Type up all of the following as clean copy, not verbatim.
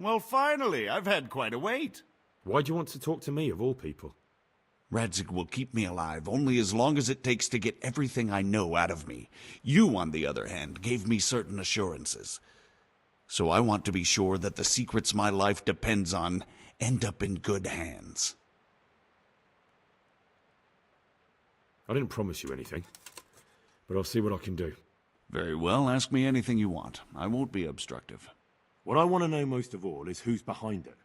Well, finally, I've had quite a wait. Why do you want to talk to me, of all people? Radzig will keep me alive only as long as it takes to get everything I know out of me. You, on the other hand, gave me certain assurances. So I want to be sure that the secrets my life depends on end up in good hands. I didn't promise you anything, but I'll see what I can do. Very well, ask me anything you want. I won't be obstructive. What I want to know most of all is who's behind it.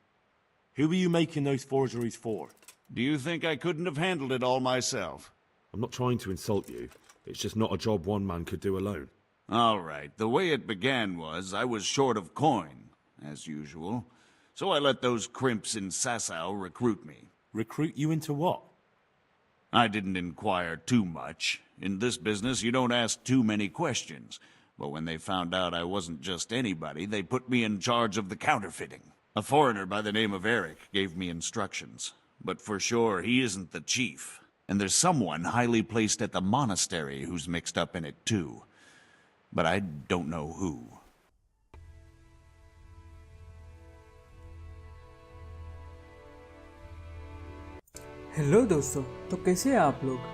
Who are you making those forgeries for? Do you think I couldn't have handled it all myself? I'm not trying to insult you. It's just not a job one man could do alone. All right, the way it began was I was short of coin, as usual. So I let those crimps in Sasau recruit me. Recruit you into what? I didn't inquire too much. In this business, you don't ask too many questions. But when they found out I wasn't just anybody, they put me in charge of the counterfeiting. A foreigner by the name of Eric gave me instructions. But for sure, he isn't the chief. And there's someone highly placed at the monastery who's mixed up in it too. But I don't know who. Hello दोस्तों, तो कैसे हैं आप लोग।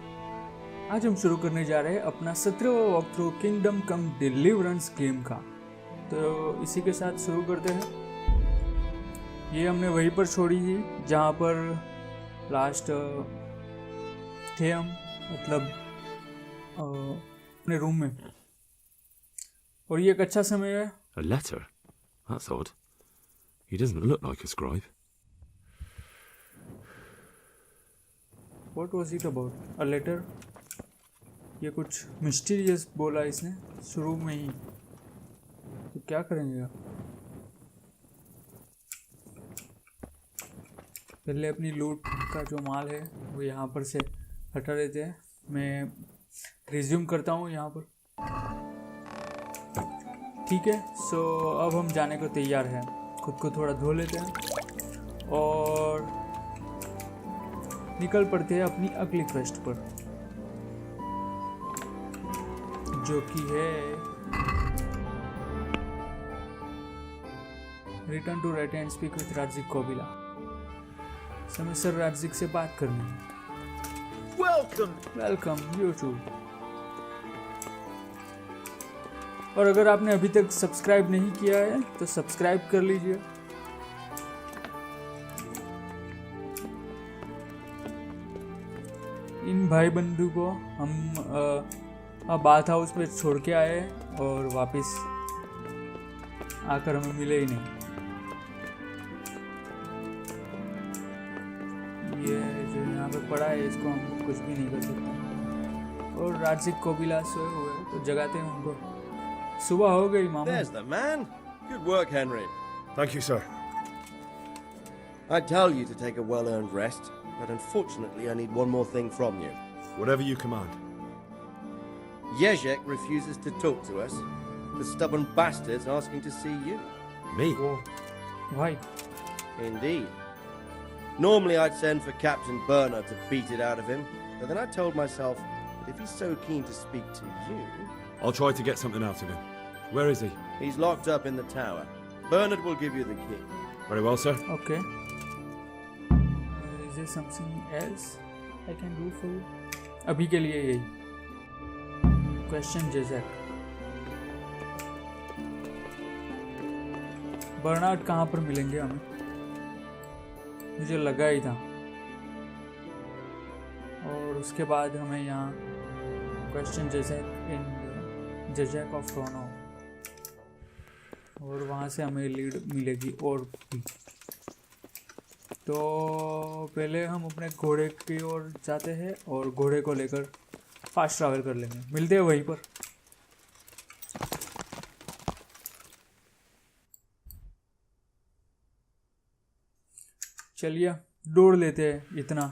आज हम शुरू करने जा रहे हैं अपना 17वां वॉक थ्रू किंगडम कम डिलीवरेंस गेम का। तो इसी के साथ शुरू करते हैं। ये हमने वहीं पर छोड़ी थी जहाँ पर लास्ट थे हम, मतलब अपने रूम में। और ये एक अच्छा समय है। A letter? That's odd. He doesn't look like a scribe. What was it about? A letter? ये कुछ मिस्टीरियस बोला इसने शुरू में ही। तो क्या करेंगे आप? पहले अपनी लूट का जो माल है वो यहाँ पर से हटा देते हैं। मैं रिज्यूम करता हूँ यहाँ पर। ठीक है, सो अब हम जाने को तैयार हैं। खुद को थोड़ा धो लेते हैं और निकल पड़ते हैं अपनी अगली क्वेस्ट पर, जो कि है return to rate and speak with Rajik Kobila. समय सर राजिक से बात करनी है। Welcome you to. और अगर आपने अभी तक सब्सक्राइब नहीं किया है तो सब्सक्राइब कर लीजिए। इन भाई बंधु को हम बाथ हाउस पे छोड़ के आए और वापस आकर हमें मिले ही नहीं। ये जो यहाँ पे पड़ा है इसको हम कुछ भी नहीं कर सकते। और राजिक कोबिला सोए हुए तो जगाते हैं उनको। सुबह हो गई मामू। There's the man. Good work, Henry. Thank you, sir. I tell you to take a well-earned rest, but unfortunately I need one more thing from you. Whatever you command. Jezek refuses to talk to us. The stubborn bastard's asking to see you. Me? Why? Indeed. Normally I'd send for Captain Bernard to beat it out of him, but then I told myself that if he's so keen to speak to you... I'll try to get something out of him. Where is he? He's locked up in the tower. Bernard will give you the key. Very well, sir. Okay. Is there something else I can do for you? अभी के लिए यही question जेजक। Bernard कहाँ पर मिलेंगे हमें? मुझे लगा ही था। और उसके बाद हमें यहाँ क्वेश्चन जेजक इन जेजक ऑफ टोनो, और वहाँ से हमें लीड मिलेगी और भी। तो पहले हम अपने घोड़े की ओर जाते हैं और घोड़े को लेकर फास्ट ट्रैवल कर लेंगे। मिलते हैं वहीं पर। चलिए दौड़ लेते हैं इतना,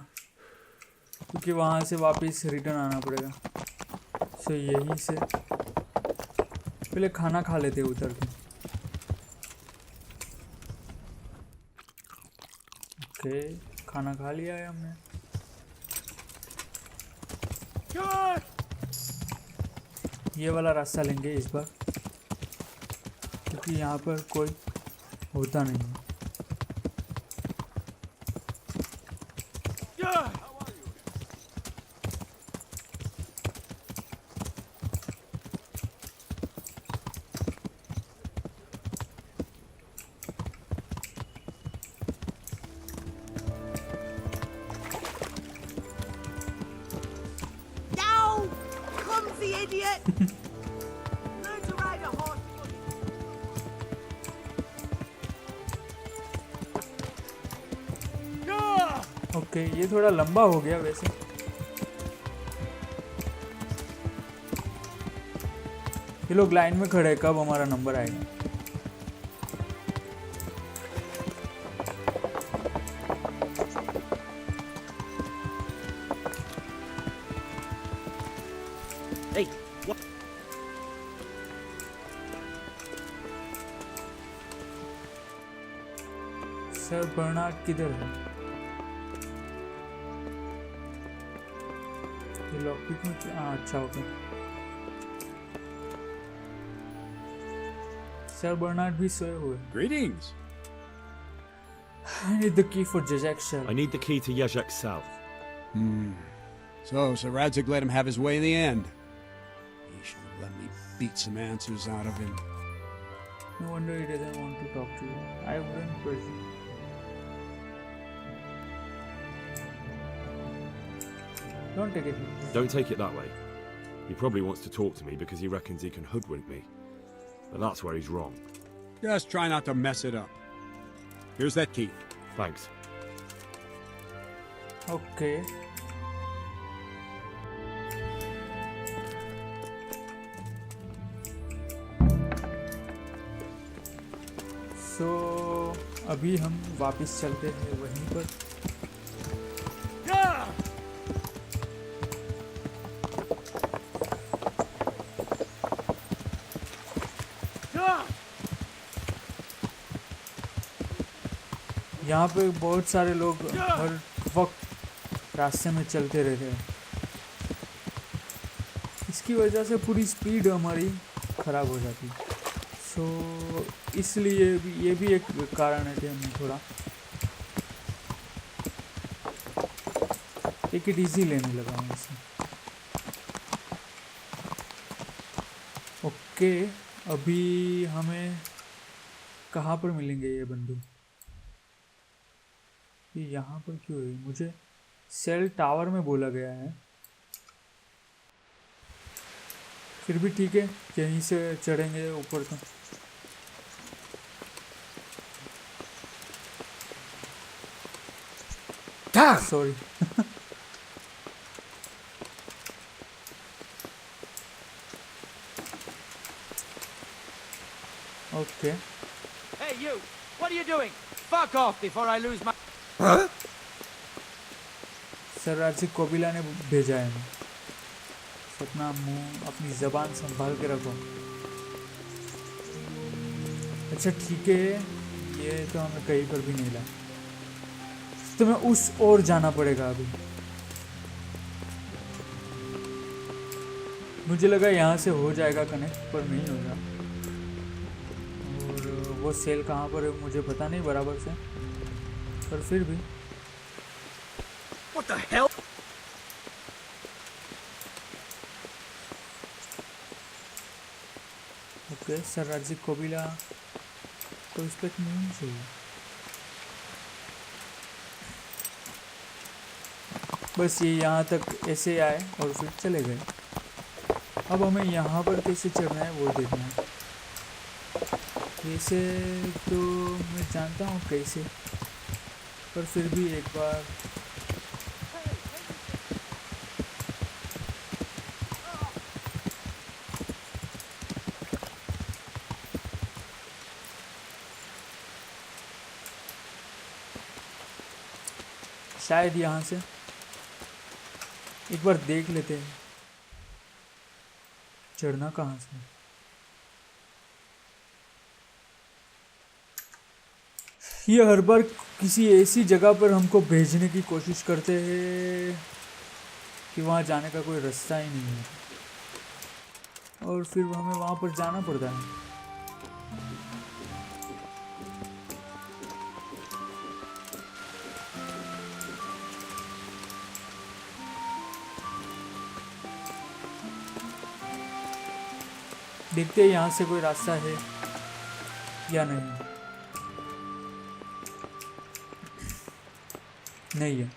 क्योंकि वहाँ से वापस रिटर्न आना पड़ेगा। सो यहीं से पहले खाना खा लेते हैं उतर के। ओके, खाना खा लिया है हमने। ये वाला रास्ता लेंगे इस बार, क्योंकि यहाँ पर कोई होता नहीं है। No! Clumsy idiot! Learn to ride a horse. Okay ये थोड़ा लंबा हो गया वैसे। ये लोग लाइन में खड़े हैं, कब हमारा नंबर आएगा? Hey, what? सर बर्नार्ड किधर है? ये लॉकपिक में अच्छा हो गया। सर बर्नार्ड भी सोए हुए। Greetings. I need the key for Jajak cell. I need the key to Yazek's cell. So Radzig let him have his way in the end. He should have let me beat some answers out of him. No wonder he doesn't want to talk to you. I wouldn't presume. Don't take it. Don't take it that way. He probably wants to talk to me because he reckons he can hoodwink me. But that's where he's wrong. Just try not to mess it up. Here's that key. Thanks. Okay. So अभी हम वापस चलते हैं वहीं पर। यहाँ पे बहुत सारे लोग हर वक्त रास्ते में चलते रहते हैं। इसकी वजह से पूरी स्पीड हमारी ख़राब हो जाती है। सो इसलिए ये भी एक कारण है कि हम थोड़ा टेक इट ईजी लेने लगा हूँ इसे। ओके अभी हमें कहाँ पर मिलेंगे ये बंदूक? ये यहाँ पर क्यों है? मुझे सेल टावर में बोला गया है। फिर भी ठीक है, यहीं से चढ़ेंगे ऊपर तो। Sorry. Okay Hey, you! What are you doing? Fuck off before I lose my... sir राजी कोबिला ने भेजा है। अपना मुंह अपनी जबान संभाल के रखो। अच्छा ठीक है, ये तो हमें कहीं पर भी नहीं ला, तो मैं उस ओर जाना पड़ेगा अभी। मुझे लगा यहाँ से हो जाएगा कनेक्ट, पर नहीं होगा। और वो सेल कहाँ पर है मुझे पता नहीं बराबर से, पर फिर भी। What the hell? Okay sir राजी कोबिला तो इस पर नहीं चाहिए। बस ये यहाँ तक ऐसे आए और फिर चले गए। अब हमें यहाँ पर कैसे चढ़ना है वो देखना है। कैसे तो मैं जानता हूँ कैसे, पर फिर भी एक बार शायद यहाँ से एक बार देख लेते हैं चढ़ना कहाँ से। ये हर बार किसी ऐसी जगह पर हमको भेजने की कोशिश करते हैं कि वहाँ जाने का कोई रास्ता ही नहीं है, और फिर हमें वहाँ पर जाना पड़ता है। देखते हैं यहाँ से कोई रास्ता है या नहीं। नहीं है।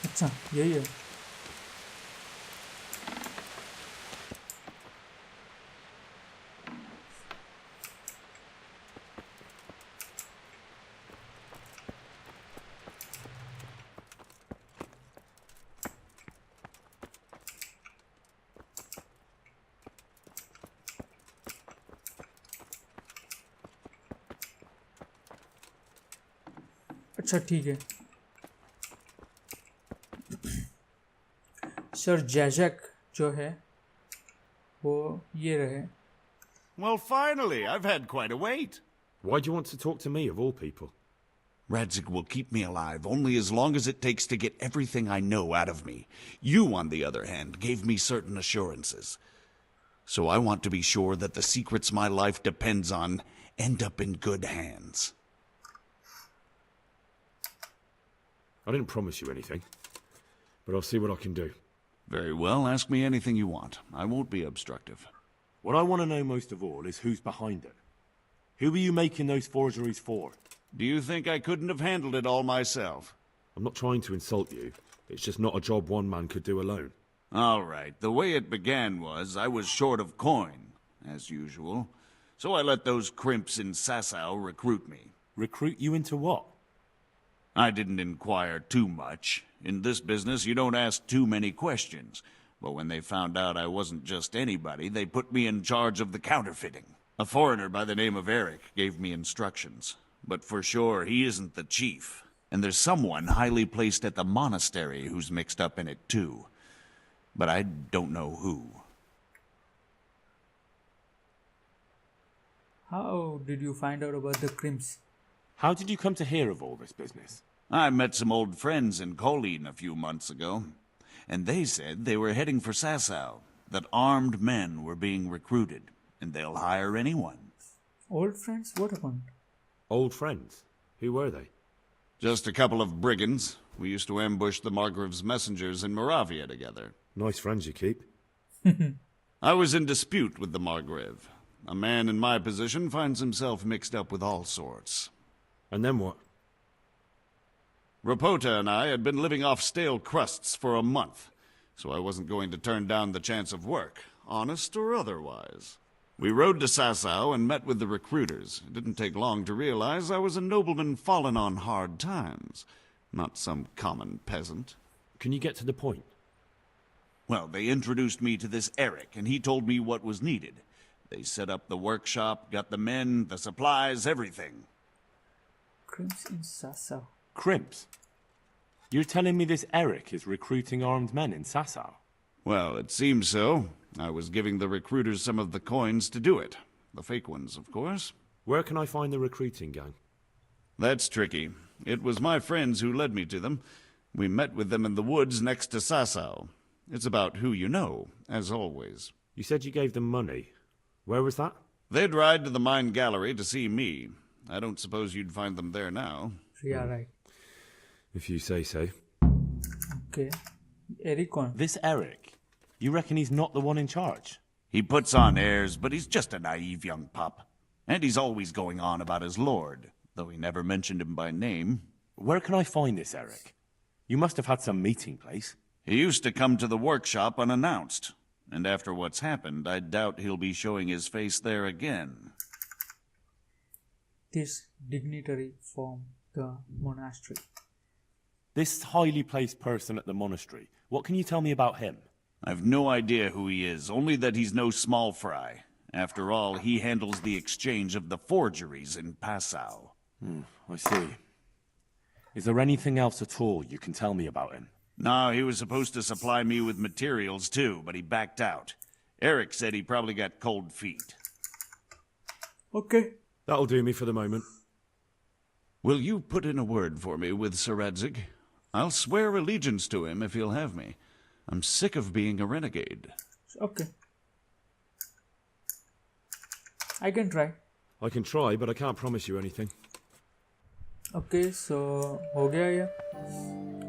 अच्छा यही है। अच्छा ठीक है। सर जैजक जो है वो ये रहे। Well, finally, I've had quite a wait. Why do you want to talk to me, of all people? Radzig will keep me alive only as long as it takes to get everything I know out of me. You, on the other hand, gave me certain assurances. So I want to be sure that the secrets my life depends on end up in good hands. I didn't promise you anything, but I'll see what I can do. Very well, ask me anything you want. I won't be obstructive. What I want to know most of all is who's behind it. Who were you making those forgeries for? Do you think I couldn't have handled it all myself? I'm not trying to insult you. It's just not a job one man could do alone. All right, the way it began was I was short of coin, as usual. So I let those crimps in Sasau recruit me. Recruit you into what? I didn't inquire too much. In this business, you don't ask too many questions. But when they found out I wasn't just anybody, they put me in charge of the counterfeiting. A foreigner by the name of Eric gave me instructions. But for sure, he isn't the chief. And there's someone highly placed at the monastery who's mixed up in it too. But I don't know who. How did you find out about the Crimps? How did you come to hear of all this business? I met some old friends in Colleen a few months ago, and they said they were heading for Sasau, that armed men were being recruited, and they'll hire anyone. Old friends? What happened? Old friends? Who were they? Just a couple of brigands. We used to ambush the Margrave's messengers in Moravia together. Nice friends you keep. I was in dispute with the Margrave. A man in my position finds himself mixed up with all sorts. And then what? Rapota and I had been living off stale crusts for a month, so I wasn't going to turn down the chance of work, honest or otherwise. We rode to Sasau and met with the recruiters. It didn't take long to realize I was a nobleman fallen on hard times, not some common peasant. Can you get to the point? Well, they introduced me to this Eric, and he told me what was needed. They set up the workshop, got the men, the supplies, everything. Crimps in Sasau. Crimps? You're telling me this Eric is recruiting armed men in Sasau? Well, it seems so. I was giving the recruiters some of the coins to do it. The fake ones, of course. Where can I find the recruiting gang? That's tricky. It was my friends who led me to them. We met with them in the woods next to Sasau. It's about who you know, as always. You said you gave them money. Where was that? They'd ride to the mine gallery to see me. I don't suppose you'd find them there now. Yeah, right. If you say so. Okay. Eric on. This Eric? You reckon he's not the one in charge? He puts on airs, but he's just a naive young pup. And he's always going on about his lord, though he never mentioned him by name. Where can I find this Eric? You must have had some meeting place. He used to come to the workshop unannounced. And after what's happened, I doubt he'll be showing his face there again. This dignitary from the monastery. This highly placed person at the monastery. What can you tell me about him? I've no idea who he is, only that he's no small fry. After all, he handles the exchange of the forgeries in Passau. I see. Is there anything else at all you can tell me about him? No, he was supposed to supply me with materials too, but he backed out. Eric said he probably got cold feet. Okay. That'll do me for the moment. Will you put in a word for me with Sir Radzig? I'll swear allegiance to him if he'll have me. I'm sick of being a renegade. Okay. I can try. I can try, but I can't promise you anything. Okay, so हो गया ये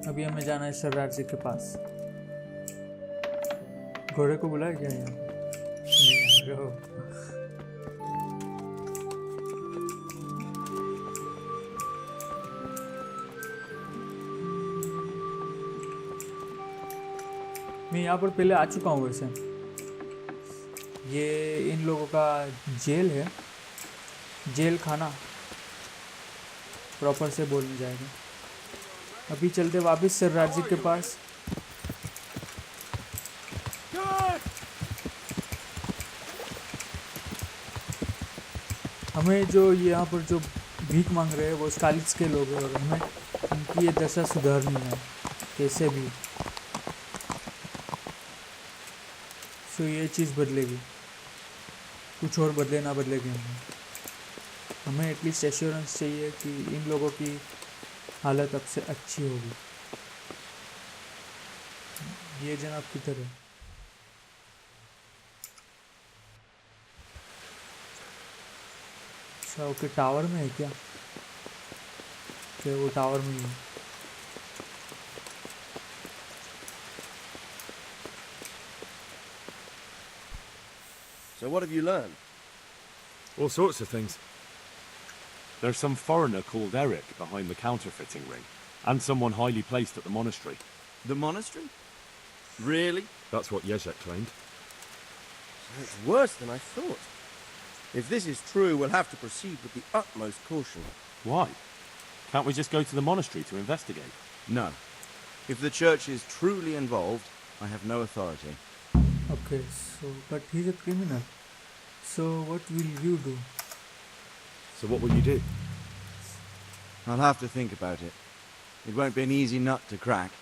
अभी हमें जाना है सरदार जी के पास। घोड़े को बुलाया क्या यहाँ? नहीं आ रहे हो। मैं यहाँ पर पहले आ चुका हूँ वैसे। ये इन लोगों का जेल है, जेल खाना प्रॉपर से बोलने जाएगा। अभी चलते वापस सरदार जी के पास। हमें जो यहाँ पर जो भीख मांग रहे हैं वो स्कालिट्स के लोग हैं और हमें उनकी ये दशा सुधारनी है कैसे भी। सो ये चीज़ बदलेगी, कुछ और बदले ना बदलेगी। हमें एटलीस्ट एश्योरेंस चाहिए कि इन लोगों की हालत अब से अच्छी होगी। ये जनाब किधर है? अच्छा ओके, टावर में है क्या? वो टावर में ही है। So what have you learned? All sorts of things. There's some foreigner called Eric behind the counterfeiting ring, and someone highly placed at the monastery. The monastery? Really? That's what Yezhek claimed. So it's worse than I thought. If this is true, we'll have to proceed with the utmost caution. Why? Can't we just go to the monastery to investigate? No. If the church is truly involved, I have no authority. Okay, so but he's a criminal. So what will you do? So what will you do? I'll have to think about it. It won't be an easy nut to crack.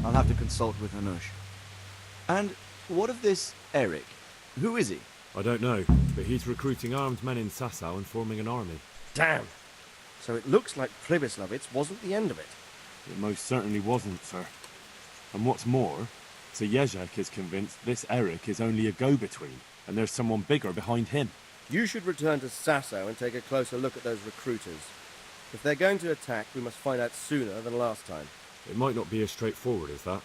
I'll have to consult with Anush. And what of this Eric? Who is he? I don't know, but he's recruiting armed men in Sasau and forming an army. Damn! So it looks like Pribyslavitz wasn't the end of it. It most certainly wasn't, sir. And what's more, Sir Yezhek is convinced this Eric is only a go-between, and there's someone bigger behind him. You should return to Sasau and take a closer look at those recruiters. If they're going to attack, we must find out sooner than last time. It might not be as straightforward as that.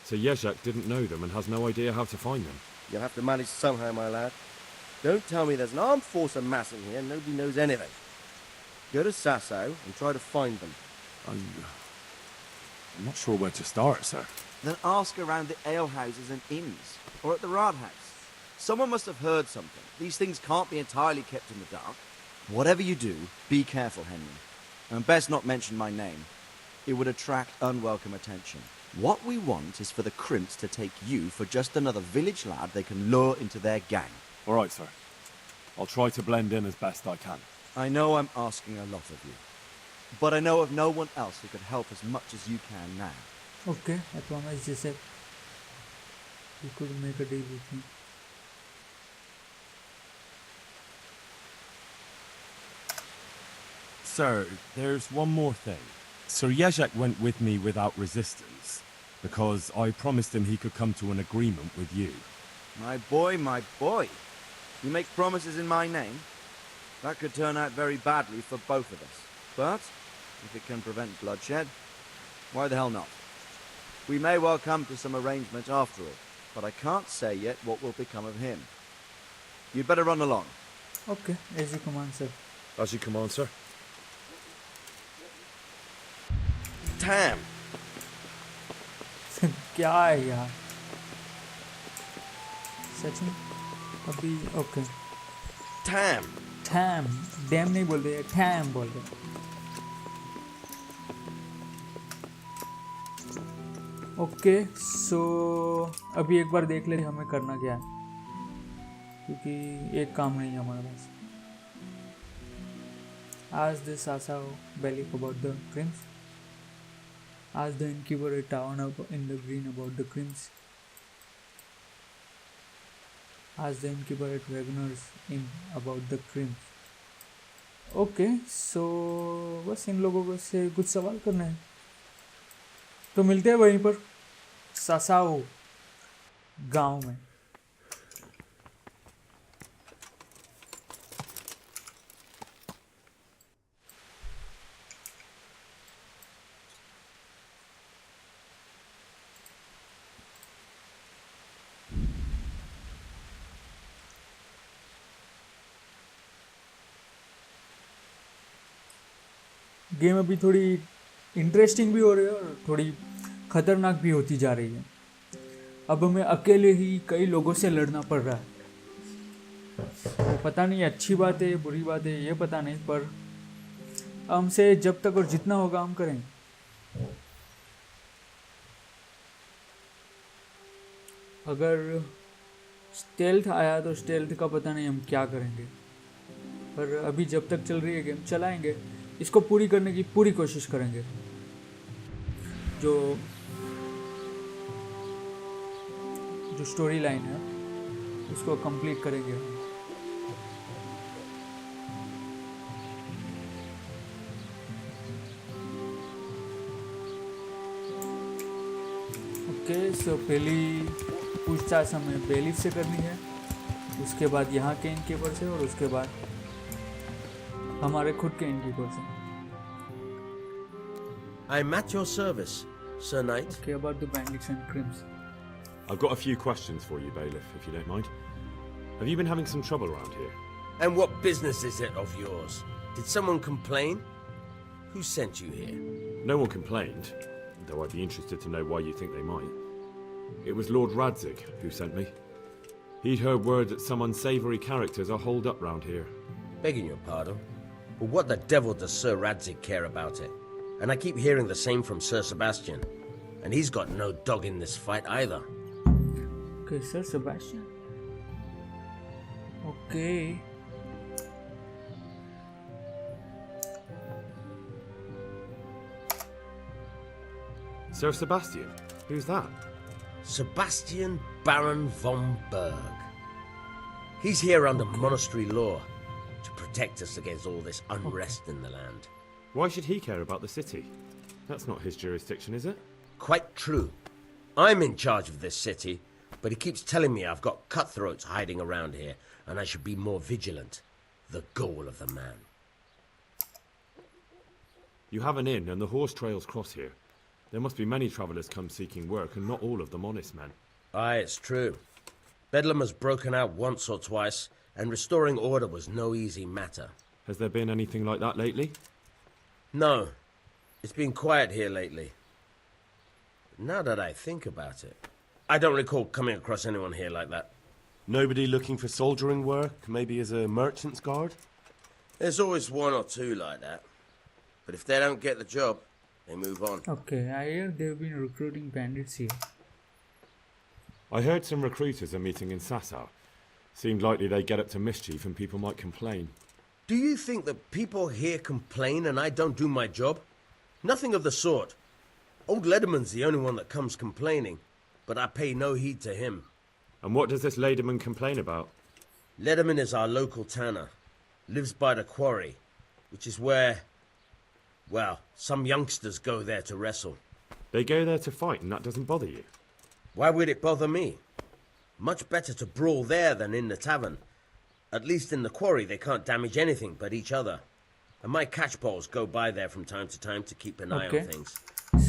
Sir Yezhek didn't know them and has no idea how to find them. You'll have to manage somehow, my lad. Don't tell me there's an armed force amassing here and nobody knows anything. Go to Sasau and try to find them. I'm not sure where to start, sir. Then ask around the alehouses and inns, or at the Rathaus. Someone must have heard something. These things can't be entirely kept in the dark. Whatever you do, be careful, Henry. And best not mention my name. It would attract unwelcome attention. What we want is for the Crimps to take you for just another village lad they can lure into their gang. All right, sir. I'll try to blend in as best I can. I know I'm asking a lot of you, but I know of no one else who could help as much as you can now. Okay, I promise you said you could make a deal with me. Sir, there's one more thing. Sir Yezhek went with me without resistance, because I promised him he could come to an agreement with you. My boy, my boy. You make promises in my name? That could turn out very badly for both of us. But, if it can prevent bloodshed, why the hell not? We may well come to some arrangement after all, but I can't say yet what will become of him. You'd better run along. Okay, as you command, sir. As you command, sir. Damn! क्या है यार सच में अभी okay Damn! Time dam नहीं बोल रहे time बोल रहे ओके सो अभी एक बार देख ले हमें करना क्या है क्योंकि एक काम नहीं है हमारे पास Ask the Sasau Belly about the Crimps. Ask the innkeeper a town in the green about the Crimps. Ask the innkeeper at Wagner's Inn about the Crimps. Okay so बस इन लोगों से कुछ सवाल करना है तो मिलते हैं वहीं पर सासाओ गांव में गेम अभी थोड़ी इंटरेस्टिंग भी हो रही है और थोड़ी खतरनाक भी होती जा रही है। अब हमें अकेले ही कई लोगों से लड़ना पड़ रहा है। तो पता नहीं अच्छी बात है बुरी बात है ये पता नहीं, पर हमसे जब तक और जितना होगा हम करेंगे। अगर स्टेल्थ आया तो स्टेल्थ का पता नहीं हम क्या करेंगे, पर अभी जब तक चल रही है गेम चलाएंगे, इसको पूरी करने की पूरी कोशिश करेंगे। जो स्टोरी लाइन है उसको कंप्लीट करेंगे। ओके, सो पहली पूछताछ हमें बेलीफ से करनी है, उसके बाद यहाँ के इनकीपर से, और उसके बाद हमारे खुद के इनकीपर से। I'm at your service, Sir Knight. Okay, about the bandits and Crimps. I've got a few questions for you, Bailiff, if you don't mind. Have you been having some trouble around here? And what business is it of yours? Did someone complain? Who sent you here? No one complained, though I'd be interested to know why you think they might. It was Lord Radzig who sent me. He'd heard word that some unsavoury characters are holed up round here. Begging your pardon, but what the devil does Sir Radzig care about it? And I keep hearing the same from Sir Sebastian. And he's got no dog in this fight either. Okay, Sir Sebastian. Okay. Sir Sebastian? Who's that? Sebastian Baron von Berg. He's here under monastery law to protect us against all this unrest in the land. Why should he care about the city? That's not his jurisdiction, is it? Quite true. I'm in charge of this city, but he keeps telling me I've got cutthroats hiding around here, and I should be more vigilant. The goal of the man. You have an inn, and the horse trails cross here. There must be many travellers come seeking work, and not all of them honest men. Aye, it's true. Bedlam has broken out once or twice, and restoring order was no easy matter. Has there been anything like that lately? No. It's been quiet here lately. Now that I think about it, I don't recall coming across anyone here like that. Nobody looking for soldiering work, maybe as a merchant's guard? There's always one or two like that. But if they don't get the job, they move on. Okay, I hear they've been recruiting bandits here. I heard some recruiters are meeting in Sasau. Seemed likely they get up to mischief and people might complain. Do you think that people here complain and I don't do my job? Nothing of the sort. Old Lederman's the only one that comes complaining, but I pay no heed to him. And what does this Lederman complain about? Lederman is our local tanner. Lives by the quarry, which is where, well, some youngsters go there to wrestle. They go there to fight and that doesn't bother you? Why would it bother me? Much better to brawl there than in the tavern. At least in the quarry they can't damage anything but each other. And my catchpoles go by there from time to time to keep an eye on things.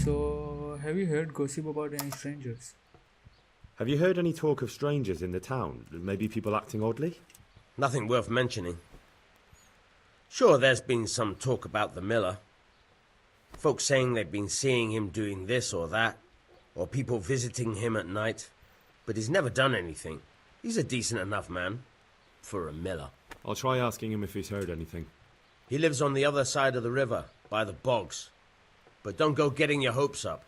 So, have you heard gossip about any strangers? Have you heard any talk of strangers in the town? Maybe people acting oddly? Nothing worth mentioning. Sure, there's been some talk about the miller. Folks saying they've been seeing him doing this or that, or people visiting him at night. But he's never done anything. He's a decent enough man. For a miller. I'll try asking him if he's heard anything. He lives on the other side of the river, by the bogs. But don't go getting your hopes up.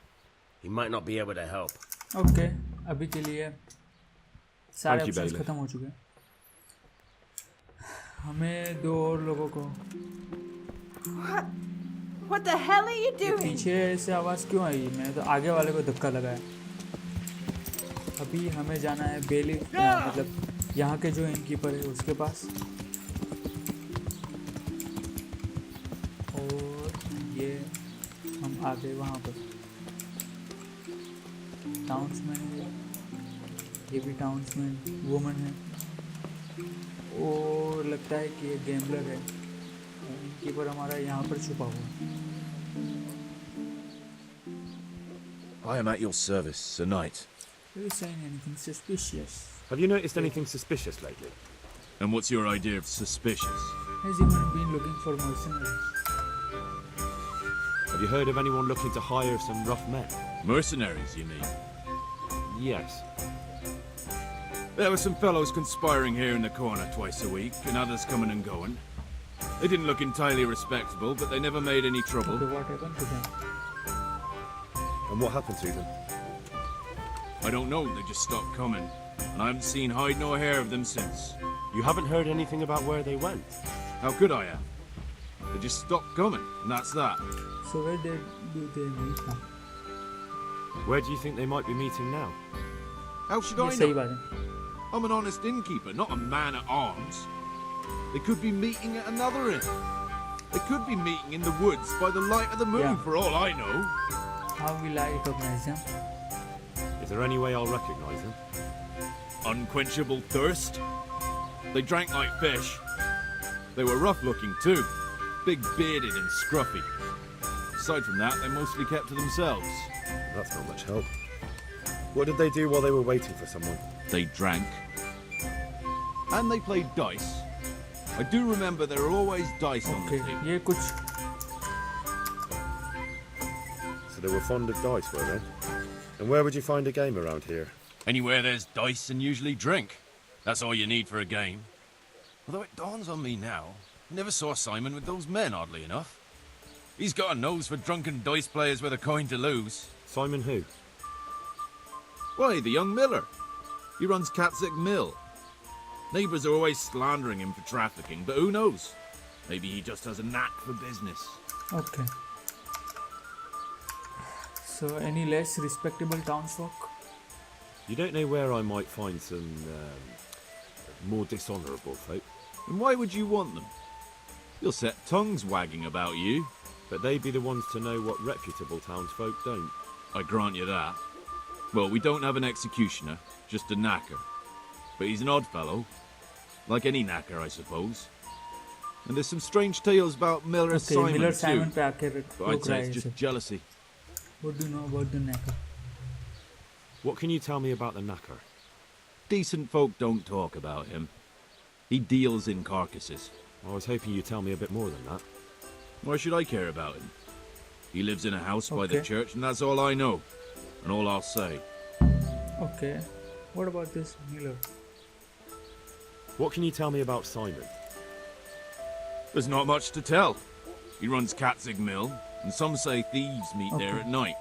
He might not be able to help. Okay, अभी के लिए सारे Thank you, options Bailiff. खत्म हो चुके हैं। हमें दो और लोगों को What the hell are you ये doing? पीछे से आवाज़ क्यों आई? मैंने तो आगे वाले को धक्का लगाया। अभी हमें जाना है बेली, मतलब यहाँ के जो इनकीपर है उसके पास, और ये हम आ गए वहाँ पर। टाउन्समैन है, ये भी टाउन्समैन वुमन है, और लगता है कि ये गैम्बलर है। इनकीपर हमारा यहाँ पर छुपा हुआ है। I am at your service, Sir Knight. Are you saying anything suspicious? Have you noticed anything suspicious lately? And what's your idea of suspicious? Has anyone been looking for mercenaries? Have you heard of anyone looking to hire some rough men? Mercenaries, you mean? Yes. There were some fellows conspiring here in the corner twice a week, and others coming and going. They didn't look entirely respectable, but they never made any trouble. Okay, what happened to them? And what happened to them? I don't know, they just stopped coming. And I haven't seen hide nor hair of them since. You haven't heard anything about where they went? How could I have? They just stopped coming, and that's that. So where do they meet now? Where do you think they might be meeting now? How should ये I सही know? बात है. I'm an honest innkeeper, not a man at arms. They could be meeting at another inn. They could be meeting in the woods by the light of the moon, Yeah. for all I know. How will I recognize them? Is there any way I'll recognize them? Unquenchable thirst. They drank like fish. They were rough-looking too, big-bearded and scruffy. Aside from that, they mostly kept to themselves. That's not much help. What did they do while they were waiting for someone? They drank. And they played dice. I do remember there were always dice on Okay, the table. ये कुछ So they were fond of dice, were they? And where would you find a game around here? Anywhere there's dice and usually drink. That's all you need for a game. Although it dawns on me now, I never saw Simon with those men, oddly enough. He's got a nose for drunken dice players with a coin to lose. Simon who? Why, the young miller. He runs Catzick Mill. Neighbours are always slandering him for trafficking, but who knows? Maybe he just has a knack for business. okay. So any less respectable townsfolk? You don't know where I might find some more dishonourable folk, And why would you want them? You'll set tongues wagging about you. but they'd be the ones to know what reputable townsfolk don't. I grant you that. Well, we don't have an executioner, just a knacker. But he's an odd fellow. Like any knacker, I suppose. And there's some strange tales about Miller Okay, Simon, Miller too. Simon पे आके But I'd रोक रहा say है it's इसे. just jealousy. What do you know about the knacker? What can you tell me about the knacker? Decent folk don't talk about him. He deals in carcasses. I was hoping you'd tell me a bit more than that. Why should I care about him? He lives in a house by the Okay. church, and that's all I know. And all I'll say. Okay. What about this Miller? What can you tell me about Simon? There's not much to tell. He runs Catzick Mill, and some say thieves meet there Okay. at night.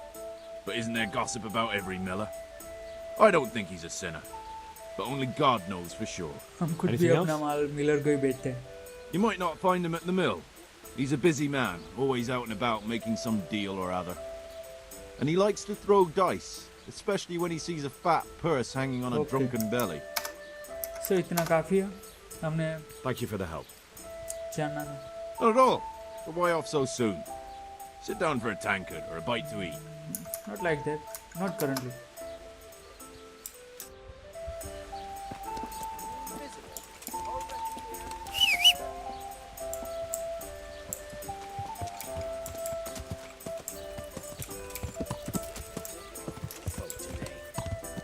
But isn't there gossip about every miller? I don't think he's a sinner. But only God knows for sure. हम खुद भी Anything अपना else? माल Miller को ही बेचते हैं. You might not find him at the mill. He's a busy man, always out and about making some deal or other. And he likes to throw dice, especially when he sees a fat purse hanging on a Okay. drunken belly. So इतना काफी है. हमने Thank you for the help. जानना था. Not at all. But why off so soon? Sit down for a tankard or a bite to eat. Not like that. Not currently.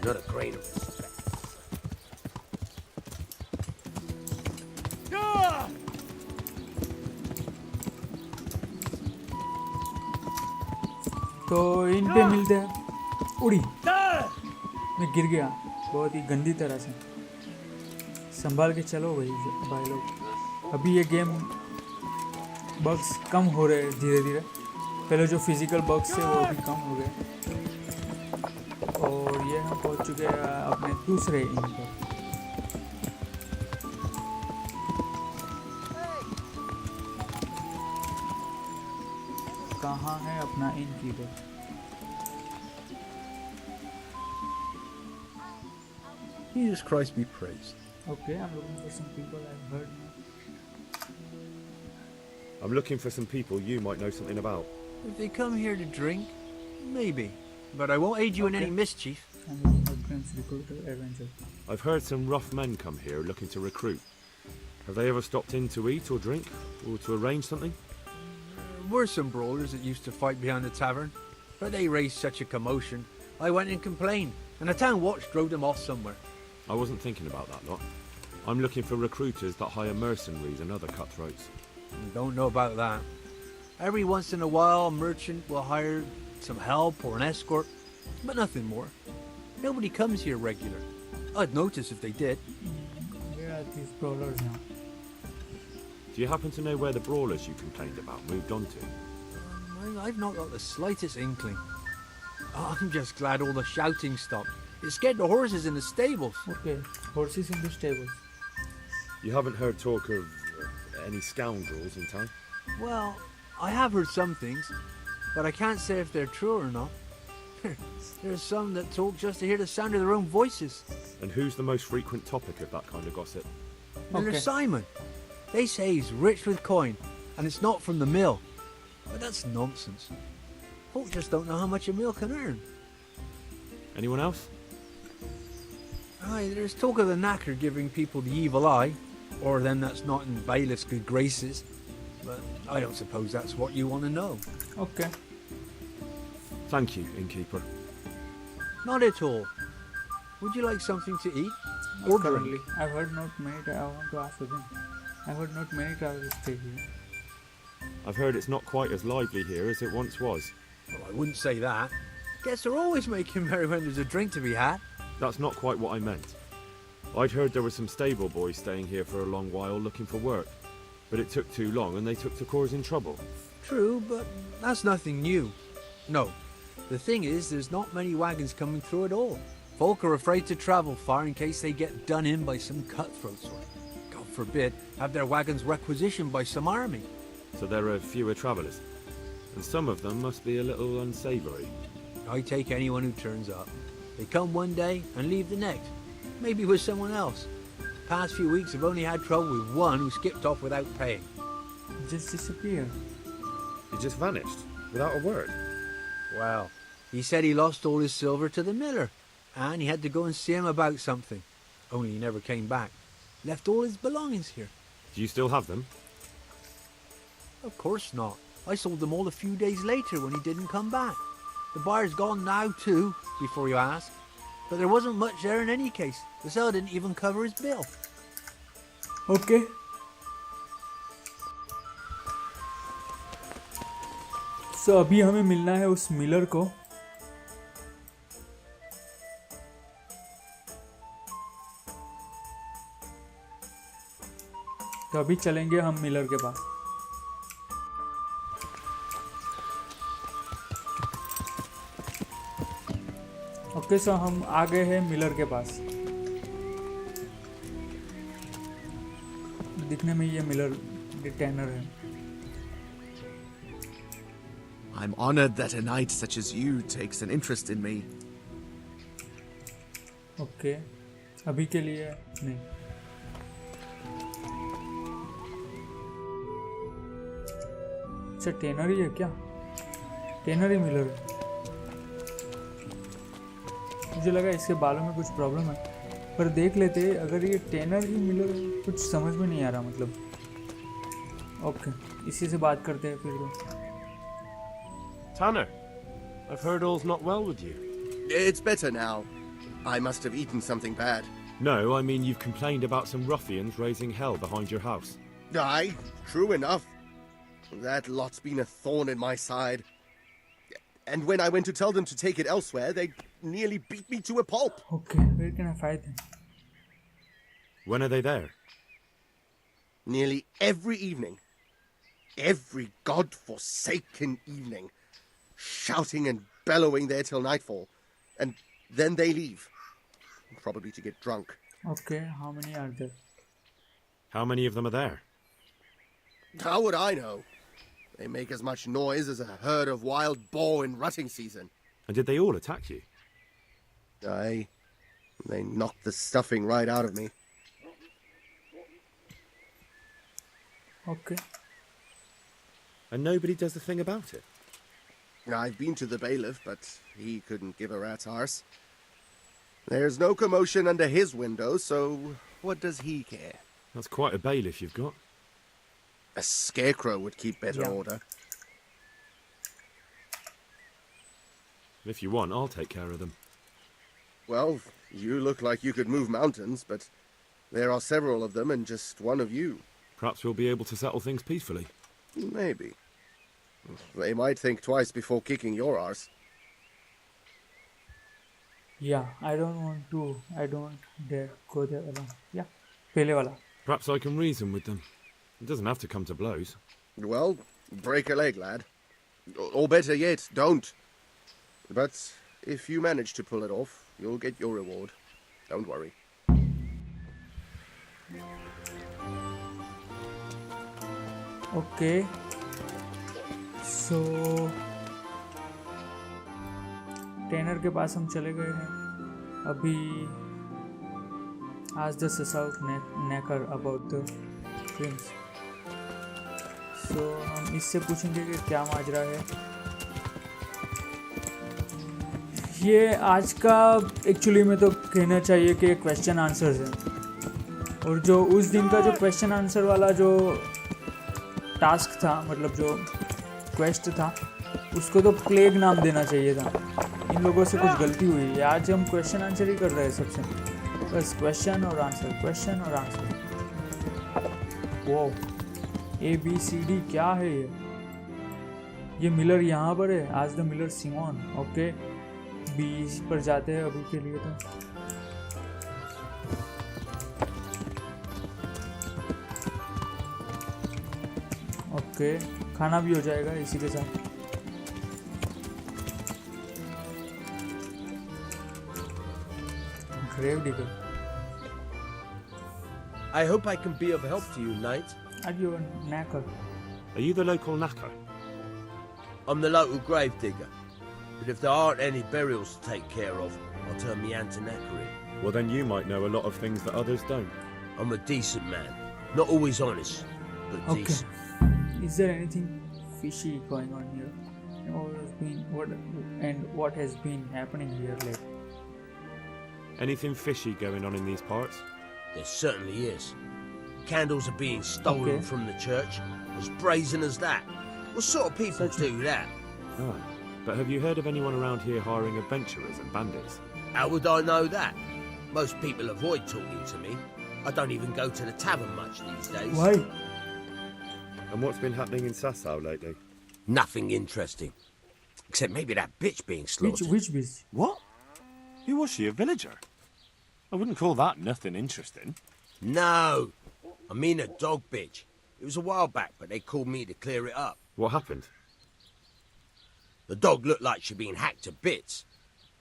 Not a grain of respect. तो इन पे मिलते हैं. उड़ी. मैं गिर गया. बहुत ही गंदी तरह से. संभाल के चलो भाई लोग. अभी ये गेम बग्स कम हो रहे हैं धीरे धीरे. पहले जो फिजिकल बग्स थे वो अभी कम हो गए. और ये हम पहुंच चुके हैं अपने दूसरे इन पर. कहाँ है अपना इन keeper? Jesus Christ be praised. Okay, I'm looking for some people I've heard. I'm looking for some people you might know something about. If they come here to drink, maybe. But I won't aid you in any mischief. I'm looking for Crimps recruiter adventure. I've heard some rough men come here looking to recruit. Have they ever stopped in to eat or drink, or to arrange something? There were some brawlers that used to fight behind the tavern, but they raised such a commotion. I went and complained, and the town watch drove them off somewhere. I wasn't thinking about that lot. I'm looking for recruiters that hire mercenaries and other cutthroats. Don't know about that. Every once in a while, a merchant will hire some help or an escort, but nothing more. Nobody comes here regular. I'd notice if they did. Where are these brawlers now? Do you happen to know where the brawlers you complained about moved on to? I've not got the slightest inkling. Oh, I'm just glad all the shouting stopped. It scared the horses in the stables. Okay, horses in the stables. You haven't heard talk of any scoundrels in town? Well, I have heard some things, but I can't say if they're true or not. There's some that talk just to hear the sound of their own voices. And who's the most frequent topic of that kind of gossip? And there's Simon. They say he's rich with coin, and it's not from the mill. But that's nonsense. Folk just don't know how much a mill can earn. Anyone else? Aye, there's talk of the knacker giving people the evil eye, or them that's not in bailiff's good graces. But I don't suppose that's what you want to know. Okay. Thank you, innkeeper. Not at all. Would you like something to eat? Or currently, I've heard not many. I want to ask again. I've heard not many travelers stay here. I've heard it's not quite as lively here as it once was. Well, I wouldn't say that. Guests are always making merry when there's a drink to be had. That's not quite what I meant. I'd heard there were some stable boys staying here for a long while looking for work, but it took too long and they took to causing trouble. True, but that's nothing new. No, the thing is, there's not many wagons coming through at all. Folk are afraid to travel far in case they get done in by some cutthroats or, God forbid, have their wagons requisitioned by some army. So there are fewer travellers, and some of them must be a little unsavoury. I take anyone who turns up. They come one day and leave the next, maybe with someone else. Past few weeks I've only had trouble with one who skipped off without paying. Just disappeared. He just vanished, without a word. Well, he said he lost all his silver to the miller, and he had to go and see him about something. Only he never came back. Left all his belongings here. Do you still have them? Of course not. I sold them all a few days later when he didn't come back. The buyer's gone now too, before you ask. But there wasn't much there in any case. The seller didn't even cover his bill. Okay. So अभी हमें मिलना है उस Miller को. तो अभी चलेंगे हम मिलर के पास. ओके, सो हम आ गए हैं मिलर के पास. दिखने में ये मिलर टेनर है. I'm honored that a knight such as you takes an interest in me. Okay, अभी के लिए नहीं. अच्छा, टेनर ही है क्या? टेनर ही मिलर है. मुझे लगा इसके बालों में कुछ प्रॉब्लम है, पर देख लेते अगर ये टेनर ही मिलर है. कुछ समझ में नहीं आ रहा मतलब. ओके, इसी से बात करते हैं फिर तो. Tanner, I've heard all's not well with you. It's better now. I must have eaten something bad. No, I mean you've complained about some ruffians raising hell behind your house. Aye, true enough. That lot's been a thorn in my side. And when I went to tell them to take it elsewhere, they nearly beat me to a pulp. Okay, where can I fight them? When are they there? Nearly every evening. Every god-forsaken evening. Shouting and bellowing there till nightfall. And then they leave. Probably to get drunk. Okay, how many are there? How many of them are there? How would I know? They make as much noise as a herd of wild boar in rutting season. And did they all attack you? Aye. They knocked the stuffing right out of me. Okay. And nobody does a thing about it? I've been to the bailiff, but he couldn't give a rat's arse. There's no commotion under his window, so what does he care? That's quite a bailiff you've got. A scarecrow would keep better order. If you want, I'll take care of them. Well, you look like you could move mountains, but there are several of them and just one of you. Perhaps we'll be able to settle things peacefully. Maybe. They might think twice before kicking your arse. Yeah, I don't dare go there alone. Yeah, पहले वाला. Perhaps I can reason with them. It doesn't have to come to blows. Well, break a leg, lad. Or better yet, don't. But if you manage to pull it off, you'll get your reward. Don't worry. Okay. So टेनर के पास हम चले गए हैं. अभी ask the Sassaut Necker about the Crimps. So हम इससे पूछेंगे कि क्या माजरा है. ये आज का एक्चुअली में तो कहना चाहिए कि क्वेश्चन आंसर्स है. और जो उस दिन का जो क्वेश्चन आंसर वाला जो टास्क था, मतलब जो क्वेस्ट था, उसको तो प्लेग नाम देना चाहिए था. इन लोगों से कुछ गलती हुई है. आज हम क्वेश्चन आंसर ही कर रहे हैं सबसे, बस क्वेश्चन और आंसर, क्वेश्चन और आंसर. वो ABCD क्या है ये? ये मिलर यहाँ पर है. आज द मिलर सिमोन. ओके, 20 पर जाते हैं अभी के लिए तो. ओके, खाना भी हो जाएगा इसी के साथ. Grave digger. I hope I can be of help to you, knight. Are you a knacker? Are you the local knacker? I'm the local grave digger. But if there aren't any burials to take care of, I'll turn me hand to knackering. Well, then you might know a lot of things that others don't. I'm a decent man. Not always honest, but Okay. decent. Is there anything fishy going on here? What has been happening here lately? Anything fishy going on in these parts? There certainly is. Candles are being stolen from the church. As brazen as that. What sort of people do that? Oh, but have you heard of anyone around here hiring adventurers and bandits? How would I know that? Most people avoid talking to me. I don't even go to the tavern much these days. Why? And what's been happening in Sasau lately? Nothing interesting. Except maybe that bitch being slaughtered. Which bitch? What? Who was she, a villager? I wouldn't call that nothing interesting. No. I mean a dog bitch. It was a while back, but they called me to clear it up. What happened? The dog looked like she'd been hacked to bits.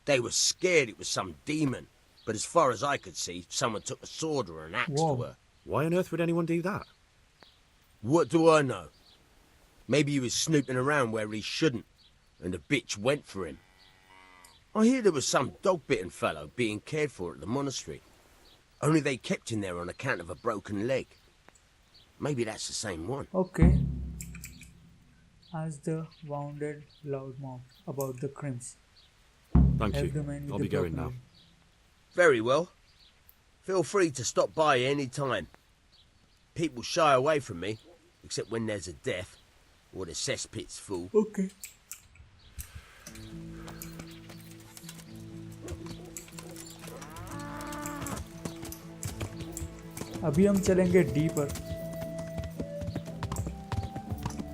They were scared it was some demon. But as far as I could see, someone took a sword or an axe to her. Why on earth would anyone do that? What do I know? Maybe he was snooping around where he shouldn't, and the bitch went for him. I hear there was some dog-bitten fellow being cared for at the monastery. Only they kept him there on account of a broken leg. Maybe that's the same one. Okay. Ask the wounded loudmouth about the Crimps. Thank you. I'll be going now. Very well. Feel free to stop by any time. People shy away from me, except when there's a death or the cesspit's full. Okay. अभी हम चलेंगे D पर.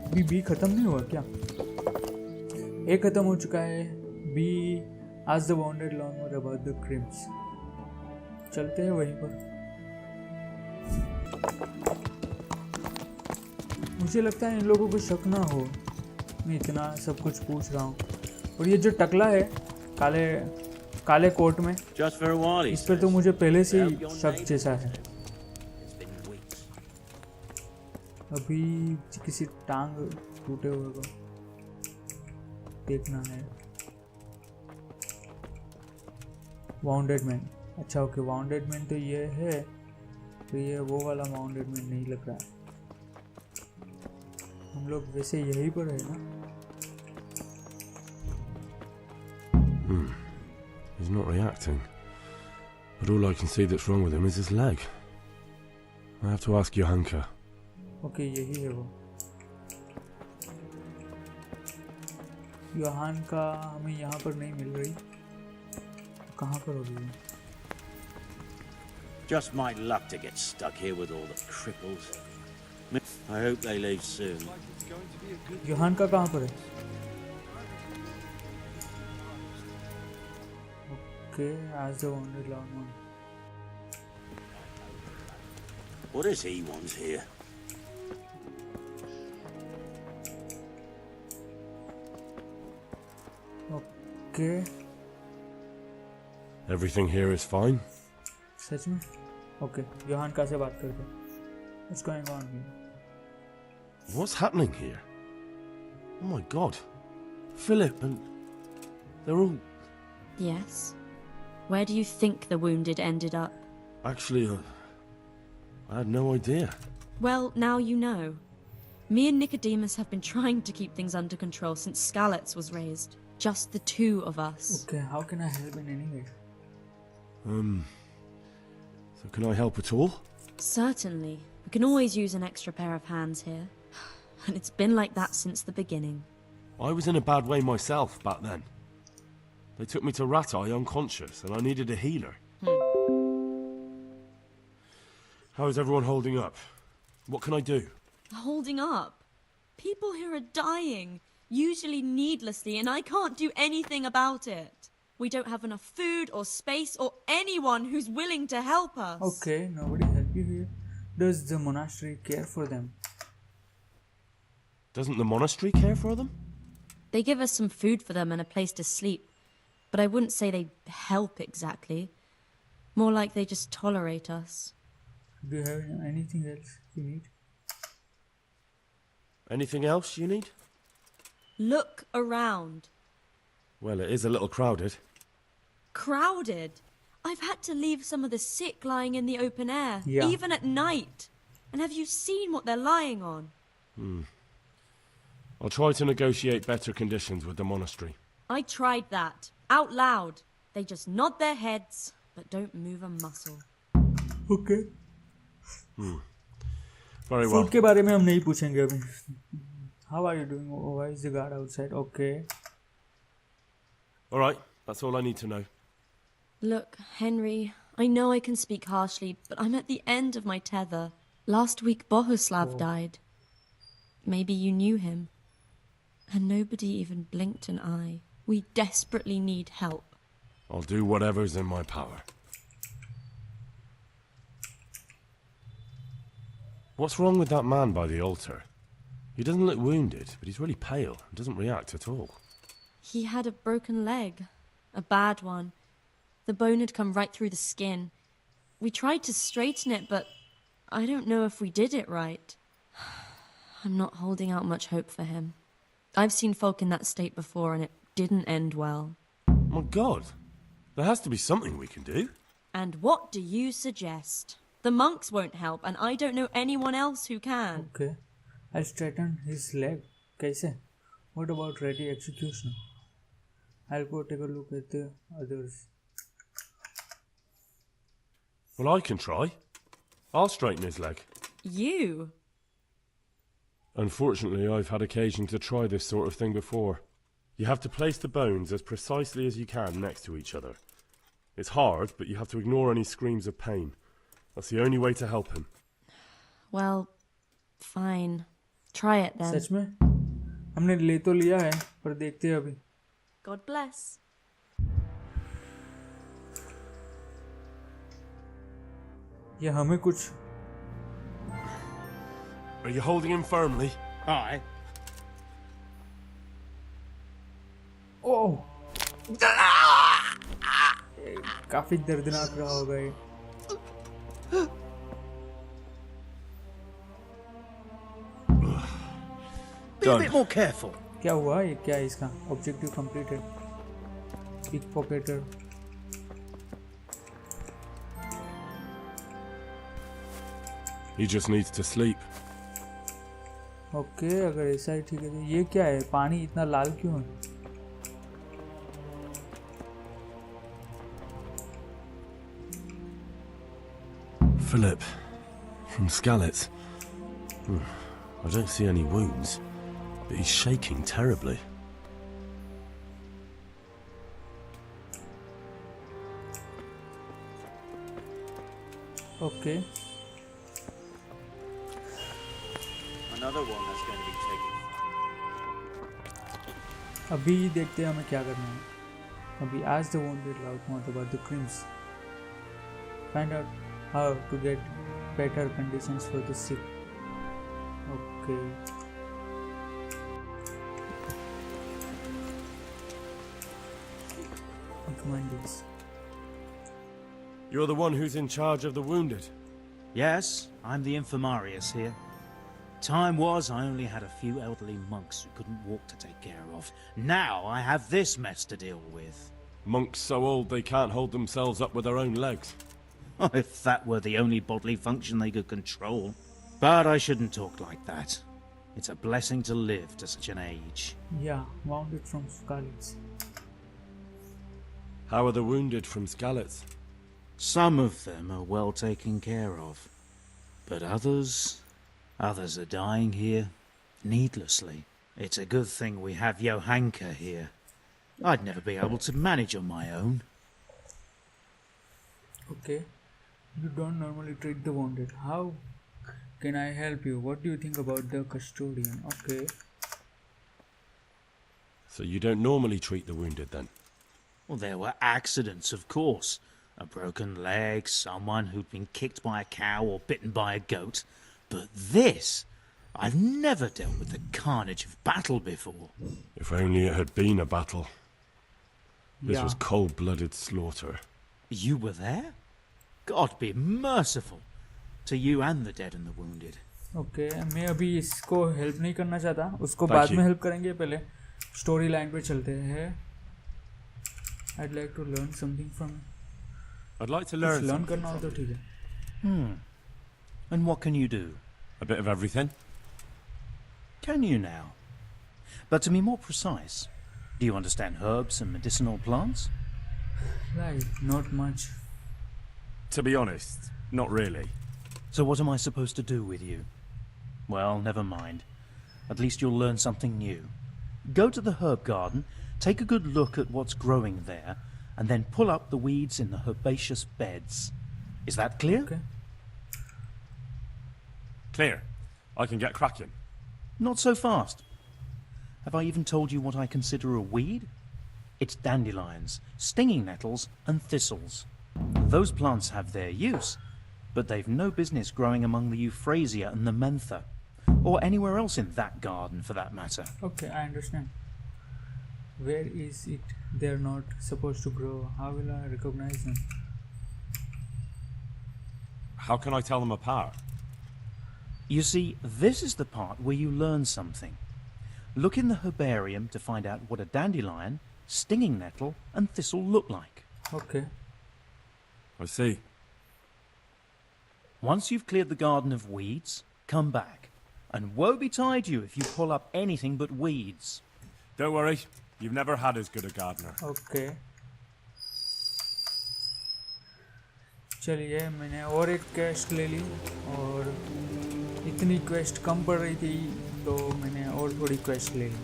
अभी B खत्म नहीं हुआ क्या? ए खत्म हो चुका है. बी आज the bounded लॉन्वर about the crimes. चलते हैं वहीं पर. मुझे लगता है इन लोगों को शक ना हो मैं इतना सब कुछ पूछ रहा हूँ. और ये जो टकला है काले कोट में, इस पर तो मुझे पहले से ही शक जैसा है. अभी किसी टांग टूटे हुए को देखना है. Bounded man. अच्छा ओके, वाउंडेड मैन तो ये है. तो ये वो वाला वाउंडेड मैन नहीं लग रहा है. हम लोग वैसे यहीं पर है ना. He's not reacting. But all I can see that's wrong with him is his leg. I have to ask Johanka. Okay यही है वो. योहान का हमें यहाँ पर नहीं मिल रही. कहाँ पर होगी? Just my luck to get stuck here with all the cripples. I hope they leave soon. Yohan का कहाँ पर है? Okay, as the wounded long one. What does he want here? Okay. Everything here is fine? सच में? Okay, Yohan का से बात करते हैं. What's going on here? What's happening here? Oh my god. Philip and... they're all... Yes. Where do you think the wounded ended up? Actually, I had no idea. Well, now you know. Me and Nicodemus have been trying to keep things under control since Skalitz was raised. Just the two of us. Okay, how can I help in any way? So can I help at all? Certainly. We can always use an extra pair of hands here. And it's been like that since the beginning. I was in a bad way myself back then. They took me to Ratai unconscious, and I needed a healer. How is everyone holding up? What can I do? Holding up? People here are dying, usually needlessly, and I can't do anything about it. We don't have enough food or space or anyone who's willing to help us. Okay, nobody help you here. Does the monastery care for them? Doesn't the monastery care for them? They give us some food for them and a place to sleep, but I wouldn't say they help exactly. More like they just tolerate us. Do you have anything else you need? Anything else you need? Look around. Well, it is a little crowded. Crowded? I've had to leave some of the sick lying in the open air, Yeah. even at night. And have you seen what they're lying on? I'll try to negotiate better conditions with the monastery. I tried that, out loud. They just nod their heads, but don't move a muscle. Okay. Very well. Food के बारे में हम नहीं पूछेंगे अभी. How are you doing? Oh, why is the guard outside? Okay. All right, that's all I need to know. Look, Henry, I know I can speak harshly, but I'm at the end of my tether. Last week Bohuslav died. Maybe you knew him. And nobody even blinked an eye. We desperately need help. I'll do whatever's in my power. What's wrong with that man by the altar? He doesn't look wounded, but he's really pale and doesn't react at all. He had a broken leg. A bad one. The bone had come right through the skin. We tried to straighten it, but I don't know if we did it right. I'm not holding out much hope for him. I've seen folk in that state before, and it didn't end well. My God, there has to be something we can do. And what do you suggest? The monks won't help, and I don't know anyone else who can. Okay. I straightened his leg. कैसे? What about ready executioner? I'll go take a look at the others. Well, I can try. I'll straighten his leg. You? Unfortunately, I've had occasion to try this sort of thing before. You have to place the bones as precisely as you can next to each other. It's hard, but you have to ignore any screams of pain. That's the only way to help him. Well, fine. Try it then. सच में? हमने ले तो लिया है, पर देखते हैं अभी. God bless. ये हमें कुछ. Are you holding him firmly? Aye. Oh! काफी दर्दनाक रहा होगा ये. Be a bit more careful. क्या हुआ ये? क्या है इसका? Objective completed. Pickpocketer. He just needs to sleep. Okay, अगर ऐसा ही ठीक है तो ये क्या है? पानी इतना लाल क्यों है? Philip, from Skalitz. I don't see any wounds, but he's shaking terribly. Okay. Another one that's going to be taken. अभी देखते हैं हमें क्या करना है. अभी ask the wounded loudmouth about the Crimps. Find out how to get better conditions for the sick. Okay. Recommend this. You're the one who's in charge of the wounded. Yes, I'm the infirmarius here. Time was I only had a few elderly monks who couldn't walk to take care of. Now I have this mess to deal with. Monks so old they can't hold themselves up with their own legs. Oh, if that were the only bodily function they could control. But I shouldn't talk like that. It's a blessing to live to such an age. Yeah, wounded from Scarlets. How are the wounded from Skallets? Some of them are well taken care of. But others are dying here, needlessly. It's a good thing we have Johanka here. I'd never be able to manage on my own. Okay. You don't normally treat the wounded. How can I help you? What do you think about the custodian? Okay. So you don't normally treat the wounded then? Well, there were accidents, of course. A broken leg, someone who'd been kicked by a cow or bitten by a goat. But this, I've never dealt with the carnage of battle before. If only it had been a battle. This Yeah. was cold-blooded slaughter. You were there? God be merciful to you and the dead and the wounded. Okay, मैं अभी इसको help नहीं करना चाहता. उसको Thank बाद you. में help करेंगे. पहले स्टोरी लाइन पे चलते हैं. I'd like to learn something from. I'd like to learn learn something करना हो तो ठीक है. And what can you do? A bit of everything. Can you now? But to be more precise, do you understand herbs and medicinal plants? Right, not much. To be honest, not really. So what am I supposed to do with you? Well, never mind. At least you'll learn something new. Go to the herb garden, take a good look at what's growing there, and then pull up the weeds in the herbaceous beds. Is that clear? Okay. Clear. I can get cracking. Not so fast. Have I even told you what I consider a weed? It's dandelions, stinging nettles, and thistles. Those plants have their use, but they've no business growing among the euphrasia and the mentha, or anywhere else in that garden for that matter. Okay, I understand. Where is it? They're not supposed to grow. How will I recognize them? How can I tell them apart? You see, this is the part where you learn something. Look in the herbarium to find out what a dandelion, stinging nettle, and thistle look like. Okay. I see. Once you've cleared the garden of weeds, come back. And woe betide you if you pull up anything but weeds. Don't worry. You've never had as good a gardener. Okay. चलिए मैंने और एक quest ले ली और इतनी quest कम पड़ रही थी तो मैंने और थोड़ी क्वेस्ट ले ली.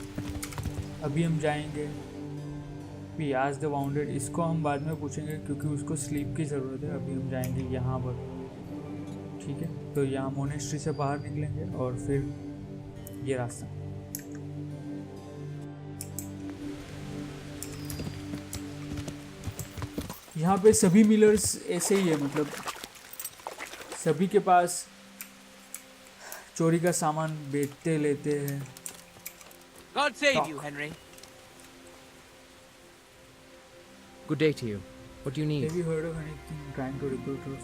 अभी हम जाएंगे We ask the wounded. इसको हम बाद में पूछेंगे क्योंकि उसको स्लीप की ज़रूरत है. अभी हम जाएंगे यहाँ पर. ठीक है, तो यहाँ मोनेस्ट्री से बाहर निकलेंगे और फिर ये रास्ता. यहाँ पे सभी मिलर्स ऐसे ही है, मतलब सभी के पास चोरी का सामान बेचते लेते हैं. God save you, Henry. Good day to you. What do you need? Have you heard of anything trying to recruit us?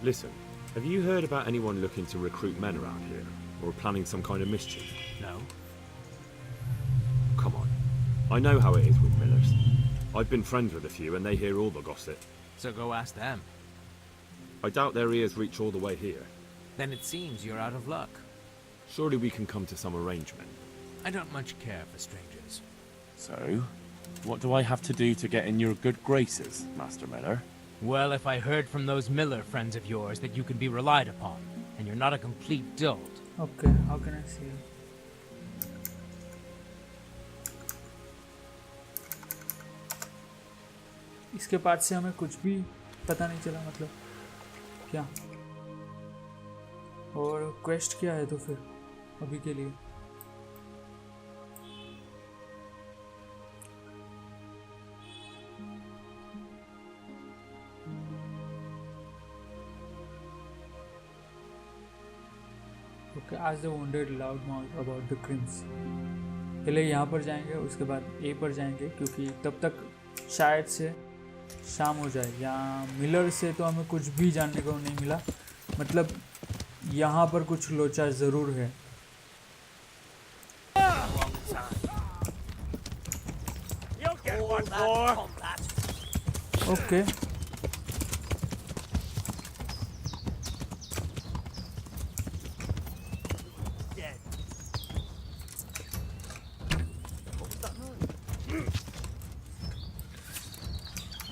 Listen, have you heard about anyone looking to recruit men around here? Or planning some kind of mischief? No. Come on. I know how it is with millers. I've been friends with a few and they hear all the gossip. So go ask them. I doubt their ears reach all the way here. Then it seems you're out of luck. Surely we can come to some arrangement. I don't much care for strangers. So, what do I have to do to get in your good graces, Master Miller? Well, if I heard from those Miller friends of yours that you can be relied upon, and you're not a complete dolt. Okay, how can I see it? इसके बाद से हमें कुछ भी पता नहीं चला, मतलब क्या? और क्वेस्ट क्या है तो फिर अभी के लिए? ओके, आज the wounded loud mouth about the crims. पहले यहाँ पर जाएंगे, उसके बाद ए पर जाएंगे, क्योंकि तब तक शायद से शाम हो जाए। यहाँ मिलर से तो हमें कुछ भी जानने को नहीं मिला, मतलब यहाँ पर कुछ लोचा ज़रूर है। Okay,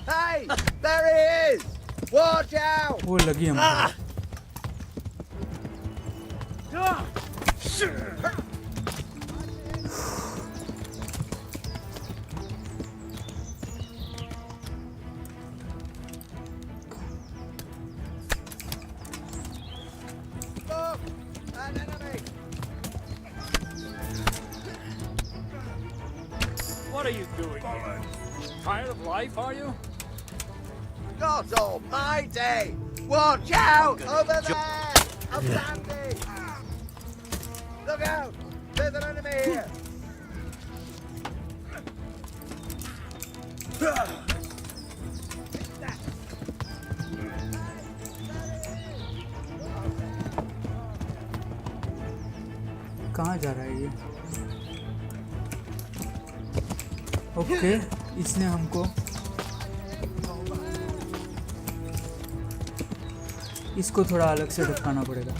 Hey! There he is! Watch out! वो लगी हमको। Look! An enemy! What are you doing here? Tired of life, are you? God almighty! Watch out! Over there! I'm standing! Look out! There's an enemy here! कहाँ जा रहा है ये? Okay, इसने हमको इसको थोड़ा अलग से ढकाना पड़ेगा।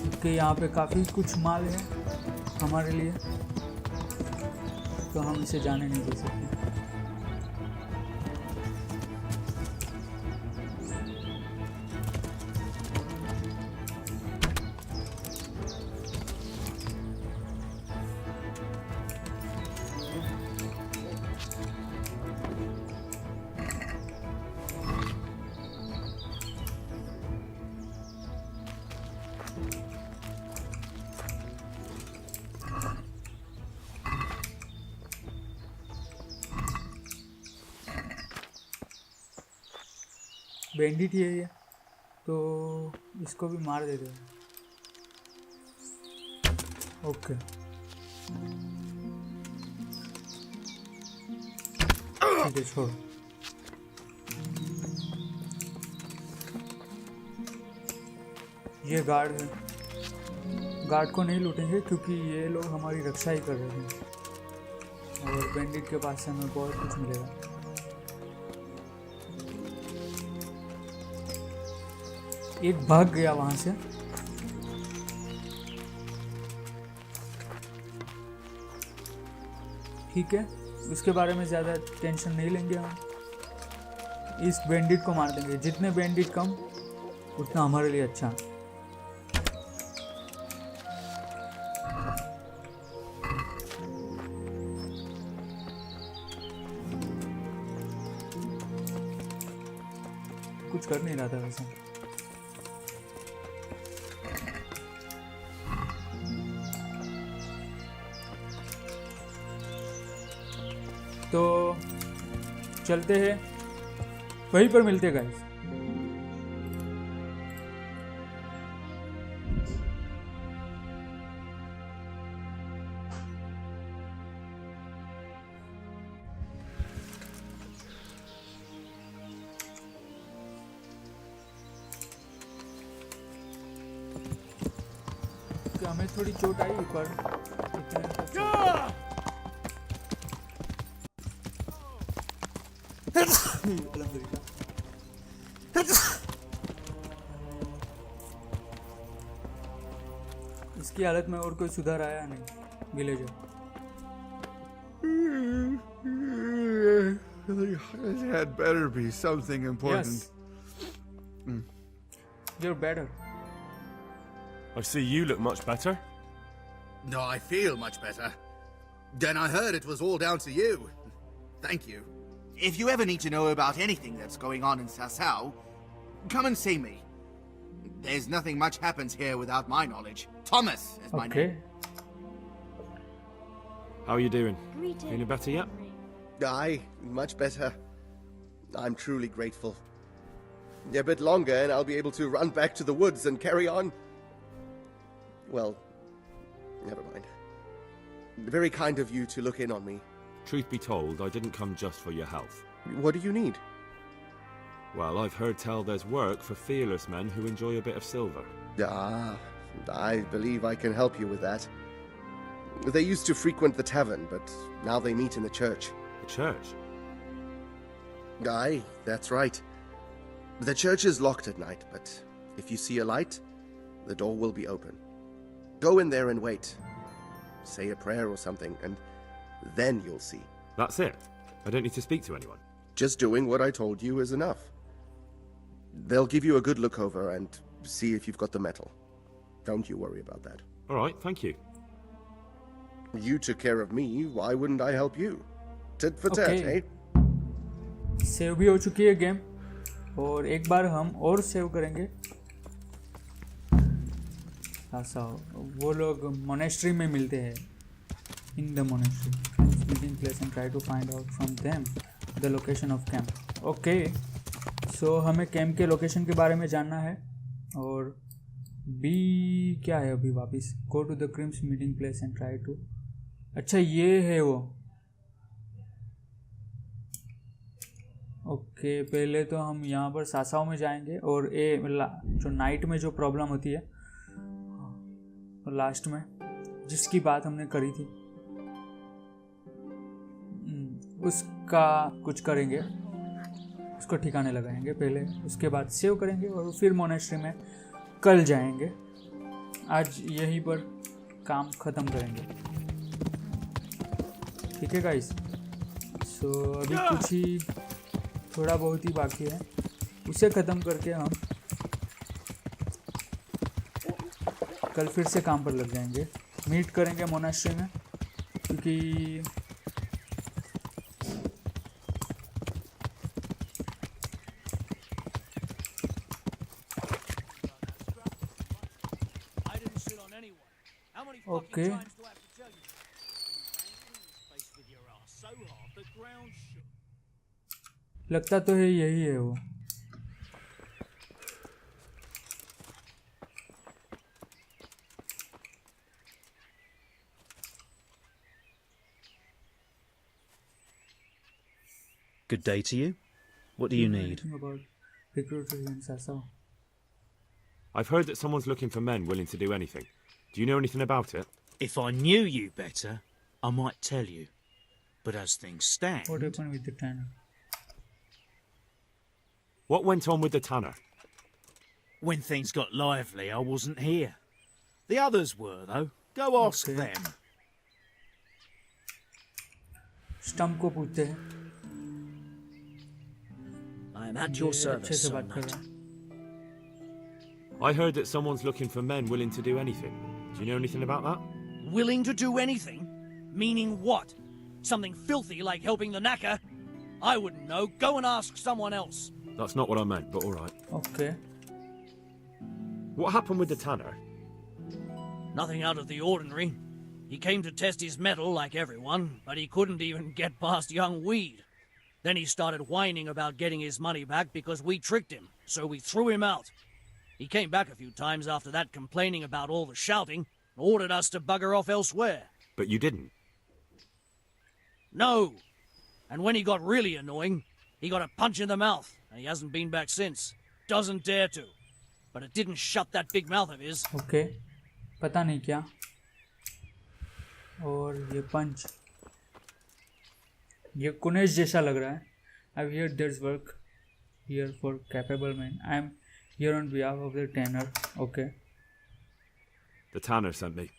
ओके, यहाँ पे काफ़ी कुछ माल है हमारे लिए, तो हम इसे जाने नहीं दे सकते। बैंडिट ही है ये, तो इसको भी मार देते हैं। ओके, ठीक है, छोड़। ये गार्ड है, गार्ड को नहीं लूटेंगे क्योंकि ये लोग हमारी रक्षा ही कर रहे हैं, और बैंडिट के पास से हमें बहुत कुछ मिलेगा। एक भाग गया वहां से। ठीक है, उसके बारे में ज़्यादा टेंशन नहीं लेंगे हम। इस बैंडिट को मार देंगे, जितने बैंडिट कम उतना हमारे लिए अच्छा। कुछ कर नहीं रहा था वैसे। तो चलते हैं, वहीं पर मिलते गाइस। हमें थोड़ी चोट आई पर इसकी हालत में और कोई सुधार आया नहीं villager. It had better be something important. Yes. You're better. I see you look much better. No, I feel much better. Then I heard it was all down to you. Thank you. If you ever need to know about anything that's going on in Sasau, come and see me. There's nothing much happens here without my knowledge. Thomas is my name. How are you doing? Feeling better yet? Aye, much better. I'm truly grateful. A bit longer and I'll be able to run back to the woods and carry on. Well, never mind. Very kind of you to look in on me. Truth be told, I didn't come just for your health. What do you need? Well, I've heard tell there's work for fearless men who enjoy a bit of silver. Ah, I believe I can help you with that. They used to frequent the tavern, but now they meet in the church. The church? Aye, that's right. The church is locked at night, but if you see a light, the door will be open. Go in there and wait. Say a prayer or something, and then you'll see. That's it? I don't need to speak to anyone? Just doing what I told you is enough. They'll give you a good look over and see if you've got the metal. Don't you worry about that. All right, thank you. You took care of me, why wouldn't I help you? Tit for tat, eh? Save भी हो चुकी है game और एक बार हम और save करेंगे। ऐसा वो लोग मोनेस्ट्री में मिलते हैं in the monastery meeting place and try to find out from them the location of camp. Okay, so हमें कैंप के लोकेशन के बारे में जानना है और बी क्या है अभी वापस go to the crims meeting place and try to. अच्छा ये है वो। ओके पहले तो हम यहाँ पर सासाओ में जाएंगे और जो नाइट में जो प्रॉब्लम होती है लास्ट में जिसकी बात हमने करी थी उसका कुछ करेंगे, उसको ठिकाने लगाएंगे पहले, उसके बाद सेव करेंगे और फिर मोनेस्ट्री में कल जाएंगे। आज यहीं पर काम ख़त्म करेंगे, ठीक है गाइस। सो अभी कुछ ही थोड़ा बहुत ही बाकी है, उसे ख़त्म करके हम कल फिर से काम पर लग जाएंगे। मीट करेंगे मोनेस्ट्री में क्योंकि ओके लगता तो है यही है वो। Good day to you. What do you need? I've heard that someone's looking for men willing to do anything. Do you know anything about it? If I knew you better, I might tell you. But as things stand... What happened with the tanner? What went on with the tanner? When things got lively, I wasn't here. The others were, though. Go ask them. Stump को पूछते हैं। I am at your service, Sir Knight. I heard that someone's looking for men willing to do anything. Do you know anything about that? Willing to do anything? Meaning what? Something filthy like helping the knacker? I wouldn't know. Go and ask someone else. That's not what I meant, but all right. Okay. What happened with the tanner? Nothing out of the ordinary. He came to test his mettle like everyone, but he couldn't even get past young Weed. Then he started whining about getting his money back because we tricked him, so we threw him out. He came back a few times after that complaining about all the shouting and ordered us to bugger off elsewhere. But you didn't? No. And when he got really annoying, he got a punch in the mouth, and he hasn't been back since. Doesn't dare to. But it didn't shut that big mouth of his. Okay. पता नहीं क्या. और ये पंच. ये कुनेश जैसा लग रहा है. I've heard there's work here for capable men. I'm here on behalf of the tanner. Okay. The tanner sent me.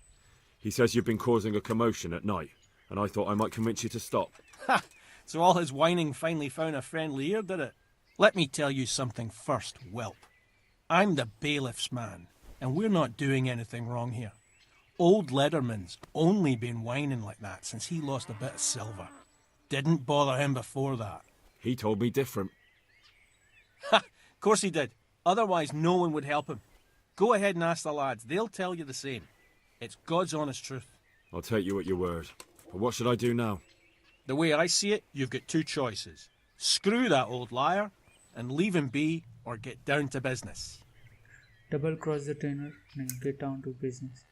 He says you've been causing a commotion at night, and I thought I might convince you to stop. Ha! So all his whining finally found a friendly ear, did it? Let me tell you something first, whelp. I'm the bailiff's man. and we're not doing anything wrong here. Old Lederman's only been whining like that since he lost a bit of silver. Didn't bother him before that. He told me different. Ha! Of course he did. Otherwise no one would help him. Go ahead and ask the lads. They'll tell you the same. It's God's honest truth. I'll take you at your word. But what should I do now? The way I see it, you've got two choices. Screw that old liar and leave him be, or get down to business. Double cross the trainer and get down to business.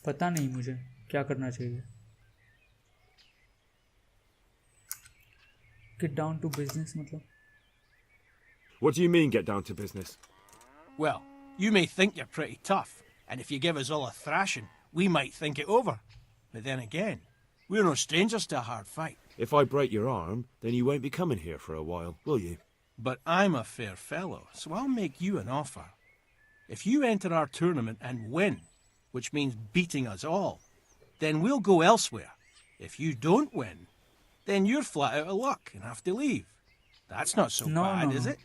पता नहीं मुझे क्या करना चाहिए. Get down to business मतलब? What do you mean, get down to business? Well, you may think you're pretty tough, and if you give us all a thrashing, we might think it over. But then again, we're no strangers to a hard fight. If I break your arm, then you won't be coming here for a while, will you? But I'm a fair fellow, so I'll make you an offer. If you enter our tournament and win, which means beating us all, then we'll go elsewhere. If you don't win, then you're flat out of luck and have to leave. That's not so bad, is it?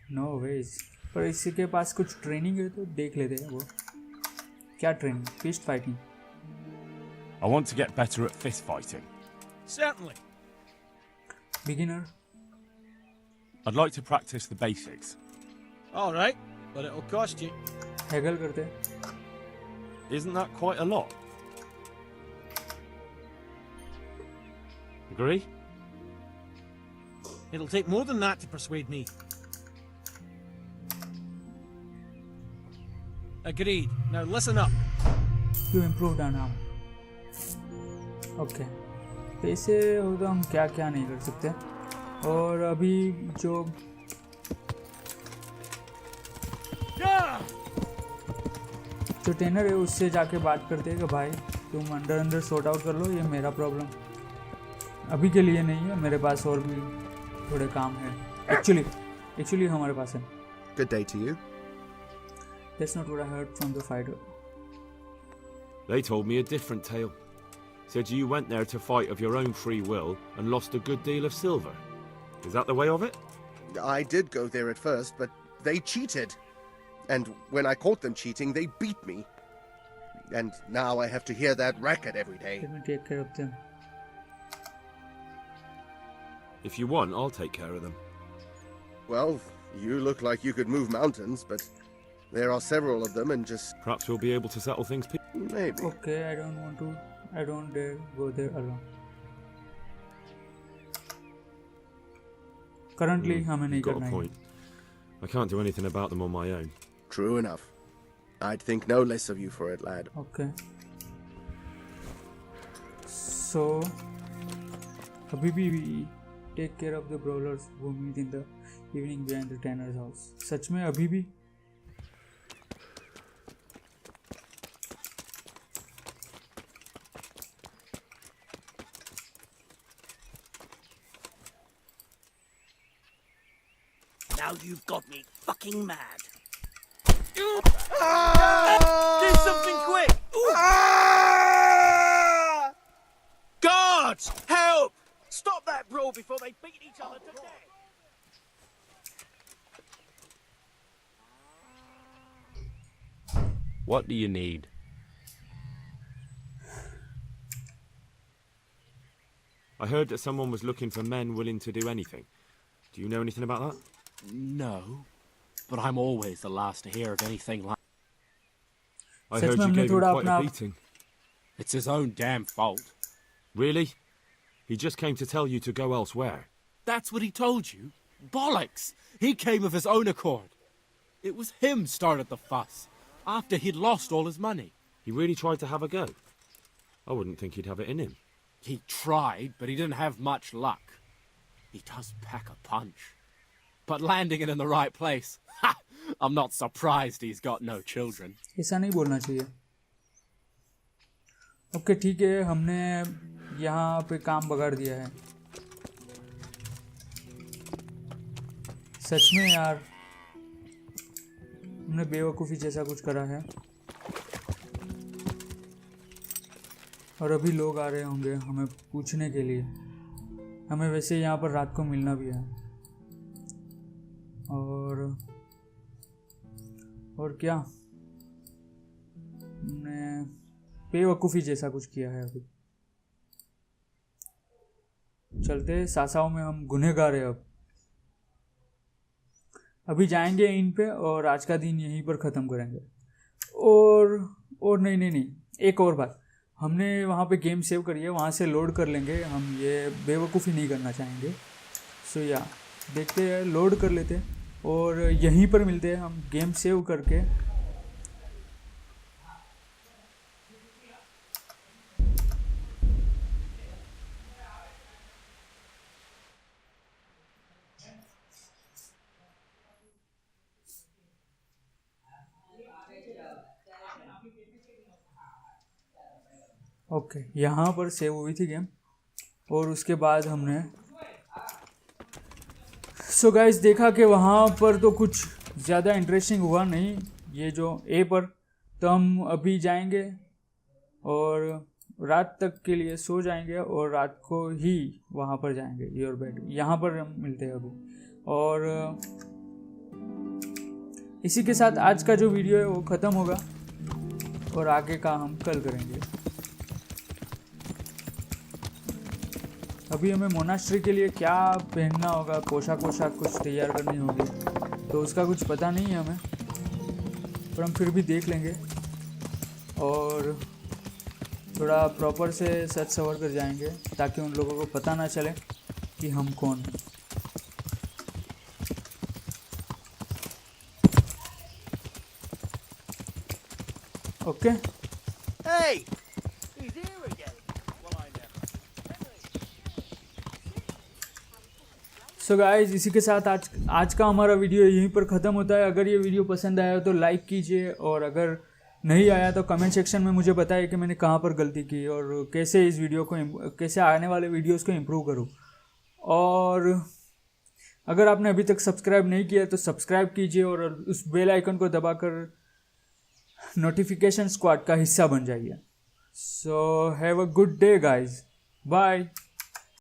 No ways. पर इसी के पास कुछ training है तो देख लेते हैं वो. क्या training? Fist fighting. I want to get better at fist fighting. Certainly. Beginner. I'd like to practice the basics. All right, but it'll cost you. Haggle करते. Isn't that quite a lot? Agree? It'll take more than that to persuade me. Agreed. Now listen up. You improved our now. Okay. पैसे हो तो हम क्या क्या नहीं कर सकते. और अभी जो ट्रेनर है उससे जाके बात करते हैं कि भाई तुम अंदर सॉर्ट आउट कर लो, ये मेरा प्रॉब्लम अभी के लिए नहीं है, मेरे पास और भी थोड़े काम है. एक्चुअली हमारे पास है. Good day to you. That's not what I heard from the fighter. They told me a different tale. Said you went there to fight of your own free will and lost a good deal of silver. Is that the way of it? I did go there at first, but they cheated. And when I caught them cheating, they beat me. And now I have to hear that racket every day. Let me take care of them. If you want, I'll take care of them. Well, you look like you could move mountains, but there are several of them and just... Perhaps we'll be able to settle things Maybe. Okay, I don't dare go there alone. Currently, हमें नहीं got करना a है. point. I can't do anything about them on my own. True enough. I'd think no less of you for it, lad. Okay. So, अभी भी we take care of the brawlers who meet in the evening behind the tanner's house. सच में अभी भी? Now you've got me fucking mad. Do something quick! Guards! Help! Stop that brawl before they beat each other to death! What do you need? I heard that someone was looking for men willing to do anything. Do you know anything about that? No, but I'm always the last to hear of anything like... I heard you gave him quite a beating. It's his own damn fault. Really? He just came to tell you to go elsewhere. That's what he told you? Bollocks! He came of his own accord. It was him started the fuss, after he'd lost all his money. He really tried to have a go. I wouldn't think he'd have it in him. He tried, but he didn't have much luck. He does pack a punch. But landing it in the right place, ha! I'm not surprised he's got no children. ऐसा नहीं बोलना चाहिए. Okay ठीक है, हमने यहाँ पे काम बगाड़ दिया है. सच में यार हमने बेवकूफ़ी जैसा कुछ करा है. और अभी लोग आ रहे होंगे हमें पूछने के लिए। हमें वैसे यहाँ पर रात को मिलना भी है। और क्या, हमने बेवकूफ़ी जैसा कुछ किया है। चलते सासाओ में, हम गुनहगार है। अभी जाएंगे इन पे और आज का दिन यहीं पर ख़त्म करेंगे। और नहीं, एक और बात, हमने वहाँ पे गेम सेव करी है, वहाँ से लोड कर लेंगे। हम ये बेवकूफ़ी नहीं करना चाहेंगे। सो या देखते हैं, लोड कर लेते हैं और यहीं पर मिलते हैं हम गेम सेव करके। ओके, यहाँ पर सेव हुई थी गेम और उसके बाद हमने सो गाइस देखा कि वहाँ पर तो कुछ ज़्यादा इंटरेस्टिंग हुआ नहीं, ये जो ए पर। तो हम अभी जाएंगे और रात तक के लिए सो जाएंगे और रात को ही वहाँ पर जाएंगे योर बेड। यहाँ पर हम मिलते हैं अभी। और इसी के साथ आज का जो वीडियो है वो ख़त्म होगा और आगे का हम कल करेंगे। अभी हमें मोनास्ट्री के लिए क्या पहनना होगा, पोशाक कुछ तैयार करनी होगी, तो उसका कुछ पता नहीं है हमें, पर हम फिर भी देख लेंगे और थोड़ा प्रॉपर से सज सवर कर जाएंगे ताकि उन लोगों को पता ना चले कि हम कौन हैं। Okay Hey! He's here again. Well, I never. So guys इसी के साथ आज का हमारा वीडियो यहीं पर ख़त्म होता है। अगर ये वीडियो पसंद आया तो लाइक कीजिए और अगर नहीं आया तो कमेंट सेक्शन में मुझे बताइए कि मैंने कहाँ पर गलती की और कैसे इस वीडियो को, कैसे आने वाले वीडियोस को इम्प्रूव करूँ। और अगर आपने अभी तक सब्सक्राइब नहीं किया तो सब्सक्राइब कीजिए और उस बेल आइकन को दबाकर नोटिफिकेशन स्क्वाड का हिस्सा बन जाइए। So have a good day guys, bye.